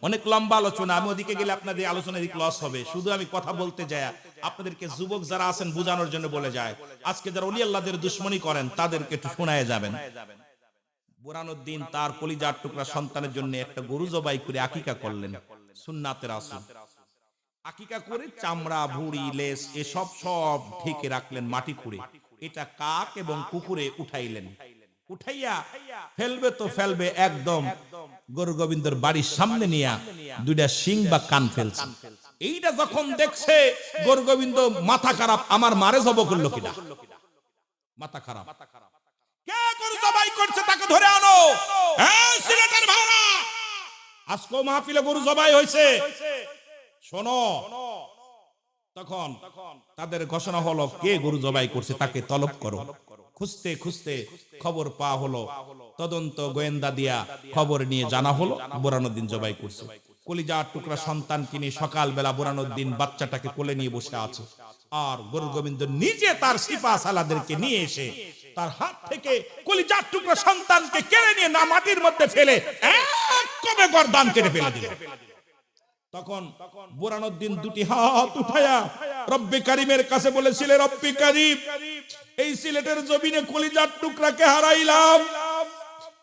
অনেক লম্বা আলোচনা, আমি ওদিকে গেলে আপনাদের আলোচনা লস হবে। শুধু আমি কথা বলতে যাই, আপনাদেরকে যুবক যারা আছেন বোঝানোর জন্য বলে যায়, আজকে যারা ওলি আল্লাহদের দুশমনী করেন তাদেরকে একটু শোনায় যাবেন। বোরানুদ্দিন তার কলিজার টুকরা সন্তানের জন্য একটা গরু জবাই করে আকিকা করলেন সুন্নাতে রাসূল। আকিকা করে চামড়া, ভুঁড়ি, লেজ এসব সব ঢেকে রাখলেন মাটি খুঁড়ে। এটা কাক এবং কুকুরে উঠাইলেন, উঠাইয়া ফেলবে তো ফেলবে, একদম গরু গোবিন্দর বাড়ির সামনে নিয়ে দুইটা শিং বা কান ফেলছে। এইটা যখন দেখছে গরু গোবিন্দ মাথা খারাপ, আমার মারে জব করলো কিনা, মাথা খারাপ। কে গরু জবাই করছে তাকে ধরে আনো। এই সিলেটের ভাইরা, আজকে মাহফিলে গরু জবাই হয়েছে, শোনো। তখন তাদের ঘোষণা হলো, কে গরু জবাই করছে তাকে তলব করো। খুঁজতে খুঁজতে খবর পাওয়া হলো, তদন্ত গোয়েন্দা দিয়া খবর নিয়ে জানা হলো বোরানুদ্দিন জবাই করছে। কলিজার টুকরা সন্তানকে নিয়ে সকালবেলা বোরানুদ্দিন বাচ্চাটাকে কোলে নিয়ে বসে আছে, আর গরু গোবিন্দ নিজে তার সিপা সালাদেরকে নিয়ে এসে তার হাত থেকে কলিজার টুকরা সন্তানকে কেড়ে নিয়ে না মাটির মধ্যে ফেলে এক কবে গর্দান কেটে ফেলে দিল। তখন বোরানুদ্দিন দুটি হাত উঠায়া রব্বে কারিমের কাছে বলেছিলেন, রব্বে কারিম, এই সিলেটের জমিনে কলিজার টুকরাকে হারাইলাম,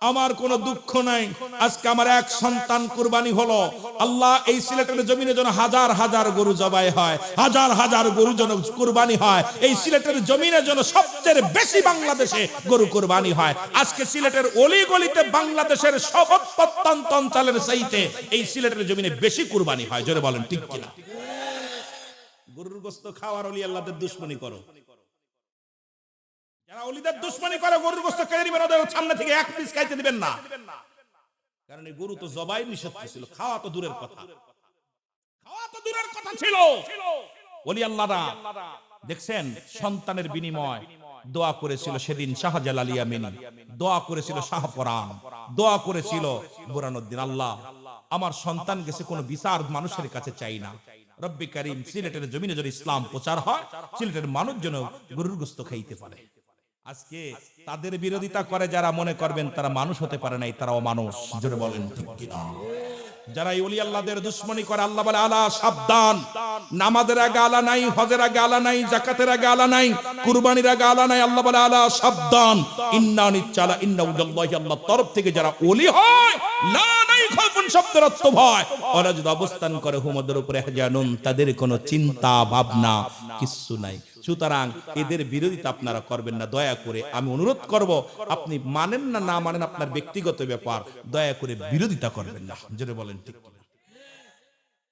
আমার কোনো দুঃখ নাই, আজকে আমার এক সন্তান কুরবানি হলো। আল্লাহ, এই সিলেটের জমিনে যেন হাজার হাজার গরু জবাই হয়, হাজার হাজার গরু যেন কুরবানি হয়। এই সিলেটের জমিনে যেন সবচেয়ে বেশি বাংলাদেশে গরু কুরবানি হয়। আজকে সিলেটের অলি গলিতে বাংলাদেশের সব প্রত্যন্ত অঞ্চলের চাইতে এই সিলেটের জমিনে বেশি কুরবানি হয়। জোরে বলেন ঠিক কিনা? গরুর গোশত খাওয়ার অলি আল্লাহদের দুশমনি করো। যারা ওলিদের দুশমনি করে গরুর গোশত কেড়ে নেবেন, ওদের সামনে থেকে এক পিস খাইতে দিবেন না। কারণ এই গরু তো জবাই নিষিদ্ধ ছিল, খাওয়া তো দূরের কথা, খাওয়া তো দূরের কথা ছিল। ওলি আল্লাহরা দেখছেন সন্তানের বিনিময় দোয়া করেছিল সেদিন শাহজালাল ইয়ামিনী, দোয়া করেছিল শাহপরান, দোয়া করেছিল বোরানুদ্দিন, আল্লাহ আমার সন্তান গেছে, কোনো বিচার মানুষের কাছে চাই না। রব্বে কারীম, সিলেটের জমিনে যদি ইসলাম প্রচার হয়, সিলেটের মানুষ যেন গরুর গোশত খাইতে পারে। আজকে তাদের বিরোধিতা করে যারা মনে করবেন তারা মানুষ হতে পারে নাই, তারা অমানুষ। জোরে বলেন ঠিক কিনা? যারা ওলি আল্লাহদের দুশমনি করে, আল্লাহ বলে আলা সাবধান, নামাজের আগে আলা নাই, হজের আগে আলা নাই, যাকাতের আগে আলা নাই, কুরবানির আগে আলা নাই। আল্লাহ বলে আলা সাবধান, ইন্না নিচ্চালা ইন্না উজাল্লাহি, আল্লাহর তরফ থেকে যারা ওলি হয়, লা নাই খাউফুন শব্দের অর্থ ভয়, ওরা যদি অবস্থান করে হুমদের উপরে জানুন, তাদের কোনো চিন্তা ভাবনা কিচ্ছু নাই। সুতরাং এদের বিরোধিতা আপনারা করবেন না, দয়া করে আমি অনুরোধ করব, আপনি মানেন না না মানেন আপনার ব্যক্তিগত ব্যাপার, দয়া করে বিরোধিতা করবেন না। যেটা বলেন ঠিক কিনা?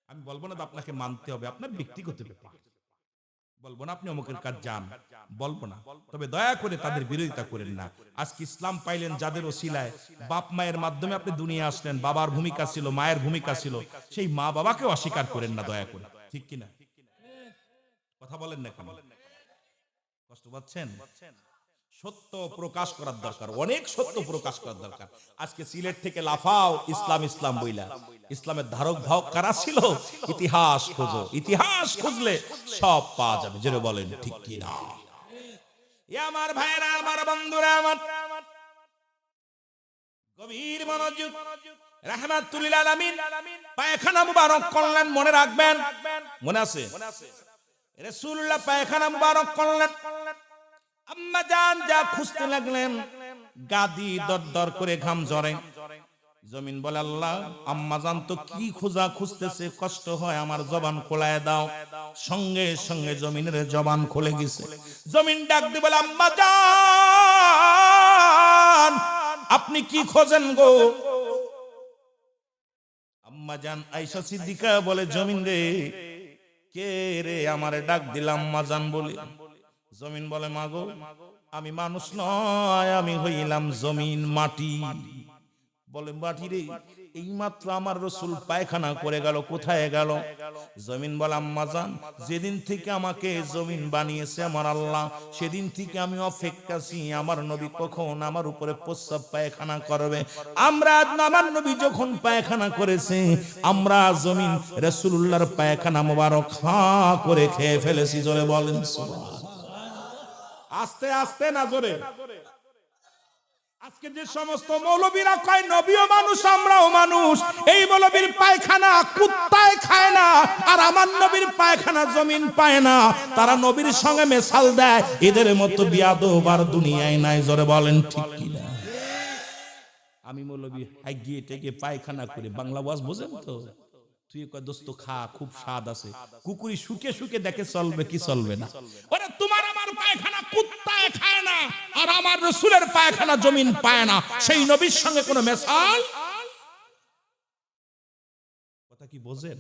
আমি বলবো না আপনাকে মানতে হবে, আপনার ব্যক্তিগত ব্যাপার। বলবো না আপনি অমুকের কাজ যান, বলবো না, তবে দয়া করে তাদের বিরোধিতা করেন না। আজকে ইসলাম পাইলেন যাদের ওসিলায়, বাপ মায়ের মাধ্যমে আপনি দুনিয়া আসলেন, বাবার ভূমিকা ছিল, মায়ের ভূমিকা ছিল, সেই মা বাবাকে অস্বীকার করেন না, দয়া করে। ঠিক কিনা? কথা বলেন না কেন? কষ্ট পাচ্ছেন? সত্য প্রকাশ করার দরকার, অনেক সত্য প্রকাশ করার দরকার। আজকে সিলেট থেকে লাফাও ইসলাম ইসলাম বইলা, ইসলামের ধারক বাহক কারা ছিল? ইতিহাস খোঁজো, ইতিহাস খুঁজলে সব পাওয়া যাবে। জোরে বলেন ঠিক কি না? আমার ভাইরা, আমার বন্ধুরা, আমার গভীর মনোযোগ, রাহমাতুল লিল আলামিন পায়খানা মুবারক করলেন, মনে রাখবেন, মনে আছে? রাসূলুল্লাহ পায়খানা মুবারক করলেন, আম্মা জান যা খুঁজতে লাগলেন, গাদি দরদর করে ঘাম ঝরে, জমিন বলে আল্লাহ আম্মা জান তো কি খোঁজা খুঁজতেছে, কষ্ট হয় আমার জবান খোলায় দাও। সঙ্গে সঙ্গে জমিনের জবান খুলে গেছে। জমিন ডাক দিয়ে বলে আম্মা জান আপনি কি খোঁজেন গো? আম্মা জান আয়েশা সিদ্দিকা বলে জমিন রে, কে রে আমারে ডাক দিলাম আম্মা জান বলে? জমিন বলে মাগো আমি মানুষ নয়, আমি হইলাম জমিন মাটি। বলে মাটি রে, এই মাত্র আমার রসুল পায়খানা করে গেল, কোথায় গেল? জমিন বলে আম্মা জান যেদিন থেকে আমাকে জমিন বানিয়েছে আমার আল্লাহ, সেদিন থেকে আমি অপেক্ষাছি আমার নবী কখন আমার উপরে প্রস্রাব পায়খানা করবে। আমরা আমার নবী যখন পায়খানা করেছে আমরা জমিন রাসূলুল্লাহর পায়খানা মোবারক খা করে খেয়ে ফেলেছি। জোরে বলেন সুবহানাল্লাহ। আস্তে আস্তে না জোরে। আজকে যে সমস্ত মৌলবীরা কয় নবীও মানুষ আমরাও মানুষ, এই মৌলবীর পায়খানা কুত্তায় খায় না আর আমার নবীর পায়খানা জমিন পায় না, তারা নবীর সঙ্গে মেশাল দেয়। এদের মতো বিয়াদব আর দুনিয়ায় নাই। জোরে বলেন ঠিক কি না? আমি মৌলবী হাগিয়ে টেকে পায়খানা করে বাংলা ওয়াজ বোঝেন তো? তুই কয় দোস্ত খা, খুব স্বাদ আছে। কুকুরি শুকে শুকে দেখে চলবে কি চলবে না। ওরে তোমার আমার পায়খানা কুত্তায় খায় না আর আমার রাসূলের পায়খানা জমিন পায় না, সেই নবীর সঙ্গে কোনো মেশাল। কথা কি বোঝেন?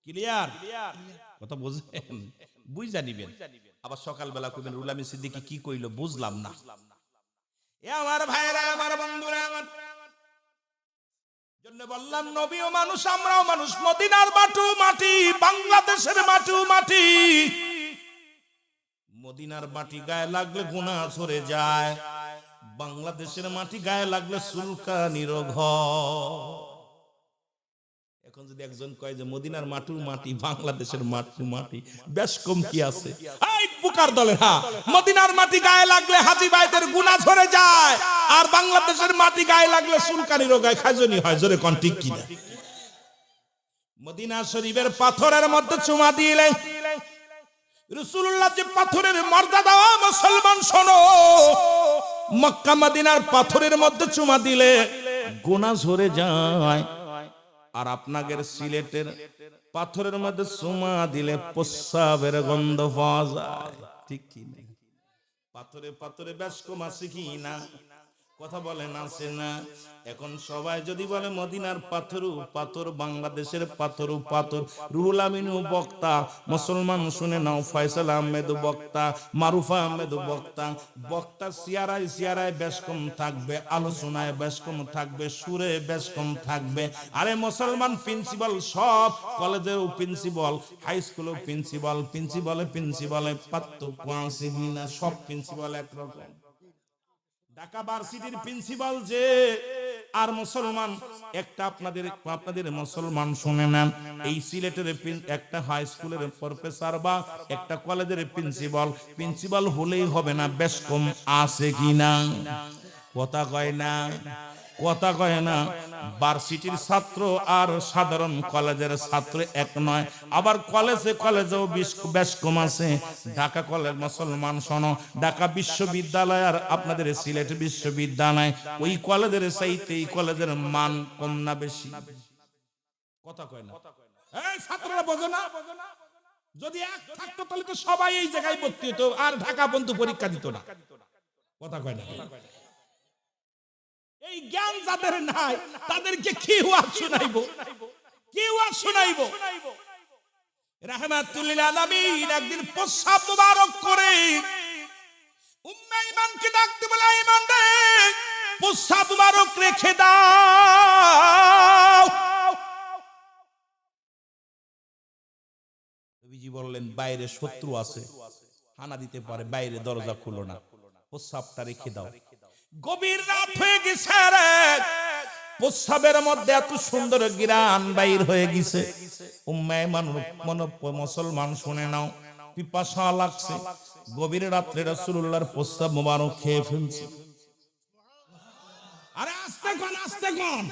ক্লিয়ার কথা বোঝেন? বুঝা নিবেন। আবার সকালবেলা কইবেন রুলামি সিদ্দিকী কি কইলো বুঝলাম না। এ আমার ভাইরা আমার বন্ধুরা আমার জন্য বললাম নবীও মানুষ আমরাও মানুষ। মদিনার মাটি মাটি, বাংলাদেশের মাটি মাটি। মদিনার মাটি গায়ে লাগলে গুনাহ ঝরে যায়, বাংলাদেশের মাটি গায়ে লাগলে চুলকানির ঘর। এখন যদি একজন কয় যে মদিনার মাটি মাটি, বাংলাদেশের মাটি মাটি, বেশ কম কি আছে? এই বুকার দলের হ্যাঁ, মদিনার মাটি গায়ে লাগলে হাজী ভাইদের গুনাহ ঝরে যায় আর বাংলাদেশের মাটি গায়ে লাগলে চুলকানির গায়ে খাজনি হয়। জোরে কোন ঠিক কিনা? মদিনা শরীফের পাথরের মধ্যে চুমা দিলে রাসূলুল্লাহ যে পাথরের মর্যাদা, মুসলমান শোনো, মক্কা মদিনার পাথরের মধ্যে চুমা দিলে গুনাহ ঝরে যায় আর আপনাদের সিলেটের পাথরের মধ্যে চুমা দিলে প্রস্রাবের গন্ধ পাওয়া যায়। ঠিক কি না? পাথরে পাথরে বেশ কম আছে কি না? কথা বলেন আছে না? এখন সবাই যদি বলে মদিনার পাথরু পাথর, বাংলাদেশের পাথরু পাথর। রুহুল আমিনু বক্তা, মুসলমান শুনে নাও, ফয়সাল আহমেদ বক্তা, মারুফা আহমেদ বক্তা। বক্তা সিয়ারায় সিয়ারায় বেশ কম থাকবে, আলোচনায় বেশ কম থাকবে, সুরে বেশ কম থাকবে। আরে মুসলমান প্রিন্সিপাল, সব কলেজেও প্রিন্সিপাল, হাই স্কুলেও প্রিন্সিপাল, প্রিন্সিপালে পার্থক্য আছে না? সব প্রিন্সিপাল একরকম। ঢাকা ভার্সিটির প্রিন্সিপাল যে আর মুসলমান একটা, আপনাদের মুসলমান শুনে নেন, এই সিলেটের একটা হাই স্কুলের প্রফেসর বা একটা কলেজের প্রিন্সিপাল হলেই হবে না, বেশ কম আছে কিনা? কথা কয় না, কথা কয় না। ভার্সিটির ছাত্র আর সাধারণ কলেজের ছাত্র এক নয়। আবার কলেজেও বেশ কম আছে। ঢাকা কলেজ মুসলমান শোনো, ঢাকা বিশ্ববিদ্যালয় আর আপনাদের সিলেট বিশ্ববিদ্যালয়, ওই কলেজের চাইতে এই কলেজের মান কম না বেশি? কথা কয় না। এই ছাত্ররা বোঝো না? যদি এক থাকতো তাহলে তো সবাই এই জায়গায় ভর্তি হতো আর ঢাকা বন্ধু পরীক্ষা দিত না। কথা কয় না। এই জ্ঞান যাদের নাই তাদেরকে কি ওয়াজ শোনাইবো? কি ওয়াজ শোনাইবো? রাহমাতুল লিল আলামিন একদিন প্রস্রাব মুবারক করে উম্মে ঈমানকে ডাকতে বলে, ঈমান রে প্রস্রাব মুবারক রেখে দাও। নবীজি বললেন বাইরে শত্রু আছে, হানা দিতে পারে, বাইরে দরজা খুলো না, প্রস্রাবটা রেখে দাও। গভীর রাত হয়ে গেছে রে, প্রস্রাবের মধ্যে এত সুন্দর ঘ্রাণ বাইর হয়ে গেছে। উম্মে ঈমান মুসলমান শুনে নাও, পিপাসা লাগছে, গভীর রাত্রে রাসূলুল্লাহর প্রস্রাব মোবারক খেয়ে ফেলছে। আরে আস্তে কোন, আস্তে কোন।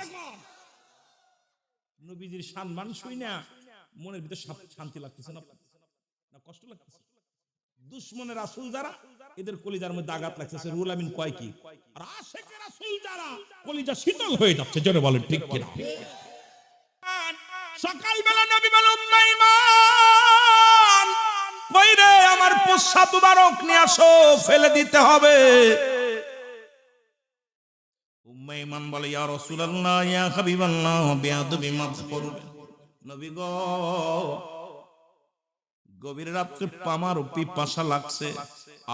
নবীজির সম্মান শুই না মনের ভিতর শান্তি লাগতেছে না? না কষ্ট লাগতেছে? দুশ্মনের রাসূল যারা, এদের কলিজার মধ্যে আঘাত লাগছে। রুহুল আমিন কয় কি, আর আশিকের রাসূল যারা, কলিজা শীতল হয়ে যাচ্ছে। জোরে বলেন ঠিক কিনা? সকালবেলা নবী বলেন, উম্মে ঈমান, কই রে আমার প্রস্রাব মুবারক নিয়ে আসো, ফেলে দিতে হবে। উম্মে ঈমান বলে, ইয়া রাসূলুল্লাহ, ইয়া হাবিবাল্লাহ, বেয়াদবি মাফ করবেন নবী গো, গভীর রাত্রে আমার পিপাসা লাগছে,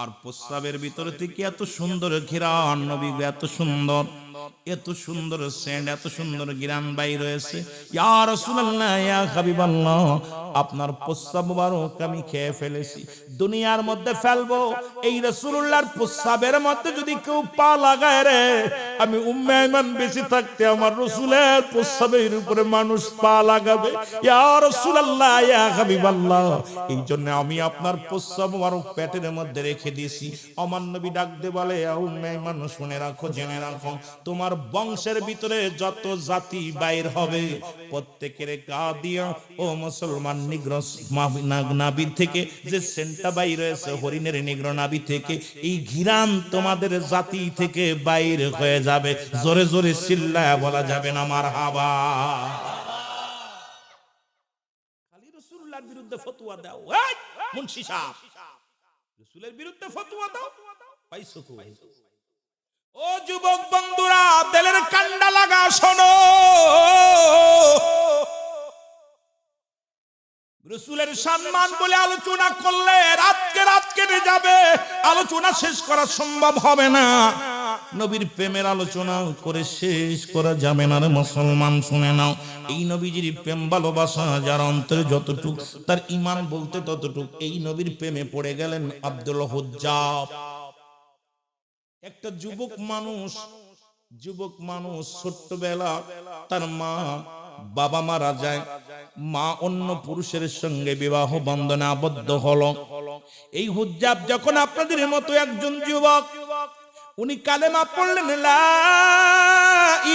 আর প্রস্রাবের ভিতরে থেকে এত সুন্দর ঘ্রাণ, নবী গো, এত সুন্দর, এত সুন্দর সেন্ট, এত সুন্দর ঘ্রাণ বাইর হয়েছে। ইয়া রাসূলুল্লাহ, ইয়া হাবিবাল্লাহ, আপনার প্রস্রাব মুবারক আমি খেয়ে ফেলেছি, দুনিয়ার মধ্যে ফেলবো, এই রাসূলুল্লাহর প্রস্রাবের মধ্যে যদি কেউ পা লাগায় রে, আমি উম্মে ঈমান বেঁচে থাকতে আমার রাসূলের প্রস্রাবের উপরে মানুষ পা লাগাবে। ইয়া রাসূলুল্লাহ, ইয়া হাবিবাল্লাহ, এই জন্য আমি আপনার প্রস্রাব মুবারক পেটের মধ্যে রেখে দিয়েছি। আমার নবী ডাক দিয়ে বলে, উম্মে ঈমান, শুনে রাখো, জেনে রাখো, তোমার বংশের ভিতরে যত জাতি বাইর হবে, প্রত্যেকের গা দিয়া ও মুসলমান নিগ্র নাভি থেকে যে সেন্টটা বাইর হয়েছে, হরিণের নিগ্র নাভি থেকে, এই ঘিরান তোমাদের জাতি থেকে বাইর হয়ে যাবে। জোরে জোরে চিল্লায়া বলা যাবে না মারহাবা। খালি রাসূলুল্লাহর বিরুদ্ধে ফতোয়া দাও, এই মুন্সি সাহেব, রাসূলের বিরুদ্ধে ফতোয়া দাও, পাইছো কই? ও যুবক বন্ধুরা, দিলের কান্ডা লাগা শোনো, রাসূলের সম্মান বলে আলোচনা করলে রাত কেটে যাবে, আলোচনা শেষ করা সম্ভব হবে না। নবীর প্রেমের আলোচনা করে শেষ করা যাবে না রে মুসলমান, শুনে নাও, এই নবীজির প্রেম ভালোবাসা যার অন্তরে যতটুক, তার ঈমান বলতে ততটুক। এই নবীর প্রেমে পড়ে গেলেন আব্দুল হুজ্জাব, একটা যুবক মানুষ ছোট্টবেলা তার বাবা মারা যায়, মা অন্য পুরুষের সঙ্গে বিবাহ বন্ধনে আবদ্ধ হলো। এই হুজ্জাব যখন আপনাদের মতো একজন যুবক, উনি কালেমা পড়লেন, লা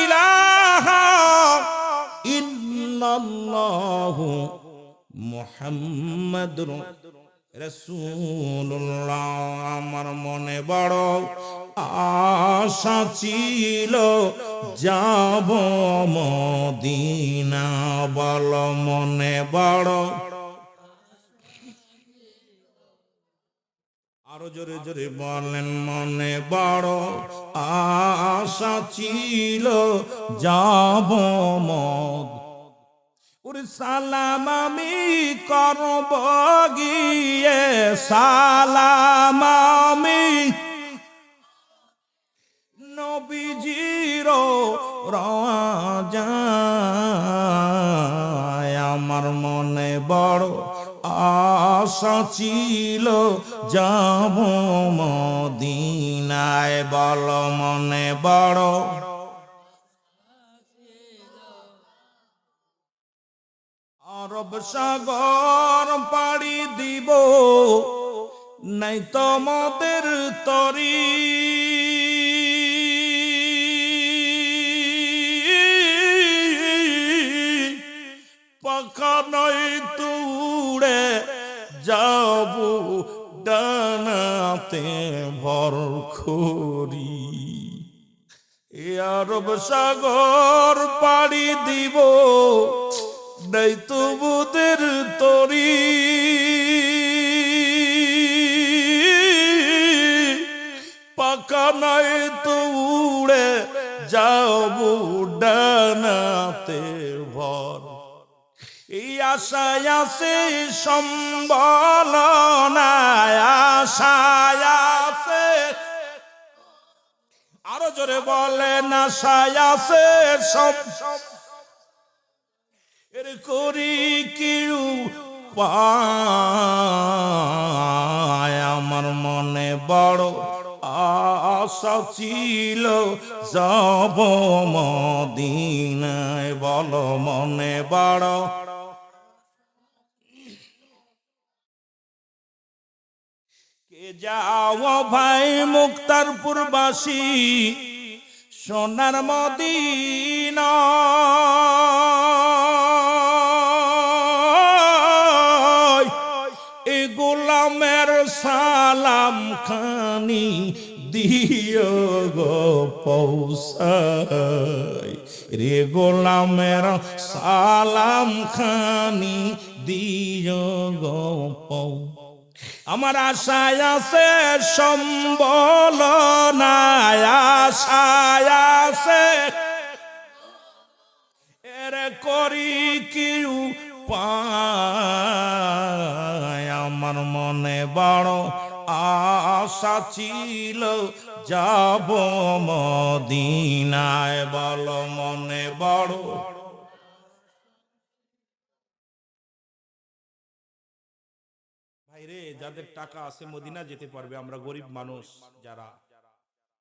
ইলাহা ইল্লাল্লাহু মুহাম্মাদুর রাসূলুল্লাহ। আমার মনে বড় আশা ছিল যাব মদিনা, বল মনে বড়, আরো জোরে জোরে বলেন, মনে বড় আশা ছিল যাব মদিনা। ওরে সালাম আমি করব গিয়ে, সালাম আমি নবীজির রওজায়। আমার মনে বড় আশা ছিল যাব মদিনায়, বল মনে বড়। আরব সাগর পাড়ি দিব, নাই তোমাদের তরি, পাখা নাই তুড়ে যাব ডানাতে ভর করি। এ আরব সাগর পাড়ি দিব, নাই তোমাদের তরি, পাখা নাই তুড়ে যাব ডানাতে ভর। এই আশায় আছে সম্বল নাই, আশায় আছে, আরো জোরে বলেন, আশায় আছে সব, এর করি কিউ পায়। আমার মনে বড় আশা ছিল যাব মদিনায়, বল মনে বড়। কে যাও ভাই মুক্তারপুরবাসী, সোনার মদিনা, গোলামের সা সালাম খানি দিও গো পৌঁছাই রে গোলামের সালাম খানি দিও গো পৌঁছাই আমার আশায় আছে সম্বল নাই আশায় আছে এর করি কিউ পায় আমার মনে বড় আশা ছিল যাব মদিনায় বল মনে বড় ভাইরে যাদের টাকা আছে মদিনা যেতে পারবে আমরা গরিব মানুষ যারা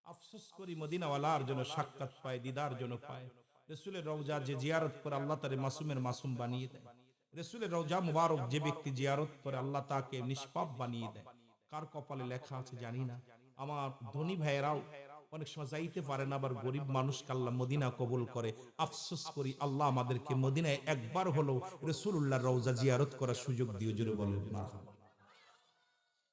আফসোস করি মদিনাওয়ালার জন্য সাক্ষাৎ পায় দিদার জন্য পায় রাসূলের রওজা যে জিয়ারত করে আল্লাহ তারে মাসুমের মাসুম বানিয়ে দেয় রাসূলের রওজা মুবারক যে ব্যক্তি জিয়ারত করে আল্লাহ তাকে নিষ্পাপ বানিয়ে দেয় কার কপালে লেখা আছে জানি না আমার ধনী ভাইয়েরাও অনেক সময় যাইতে পারে না আবার গরিব মানুষকে আল্লাহ মদিনা কবুল করে আফসোস করি আল্লাহ আমাদেরকে মদিনায় একবার হলো রাসূলুল্লাহর রওজা জিয়ারত করার সুযোগ দিও জোরে বলেন মারহাবা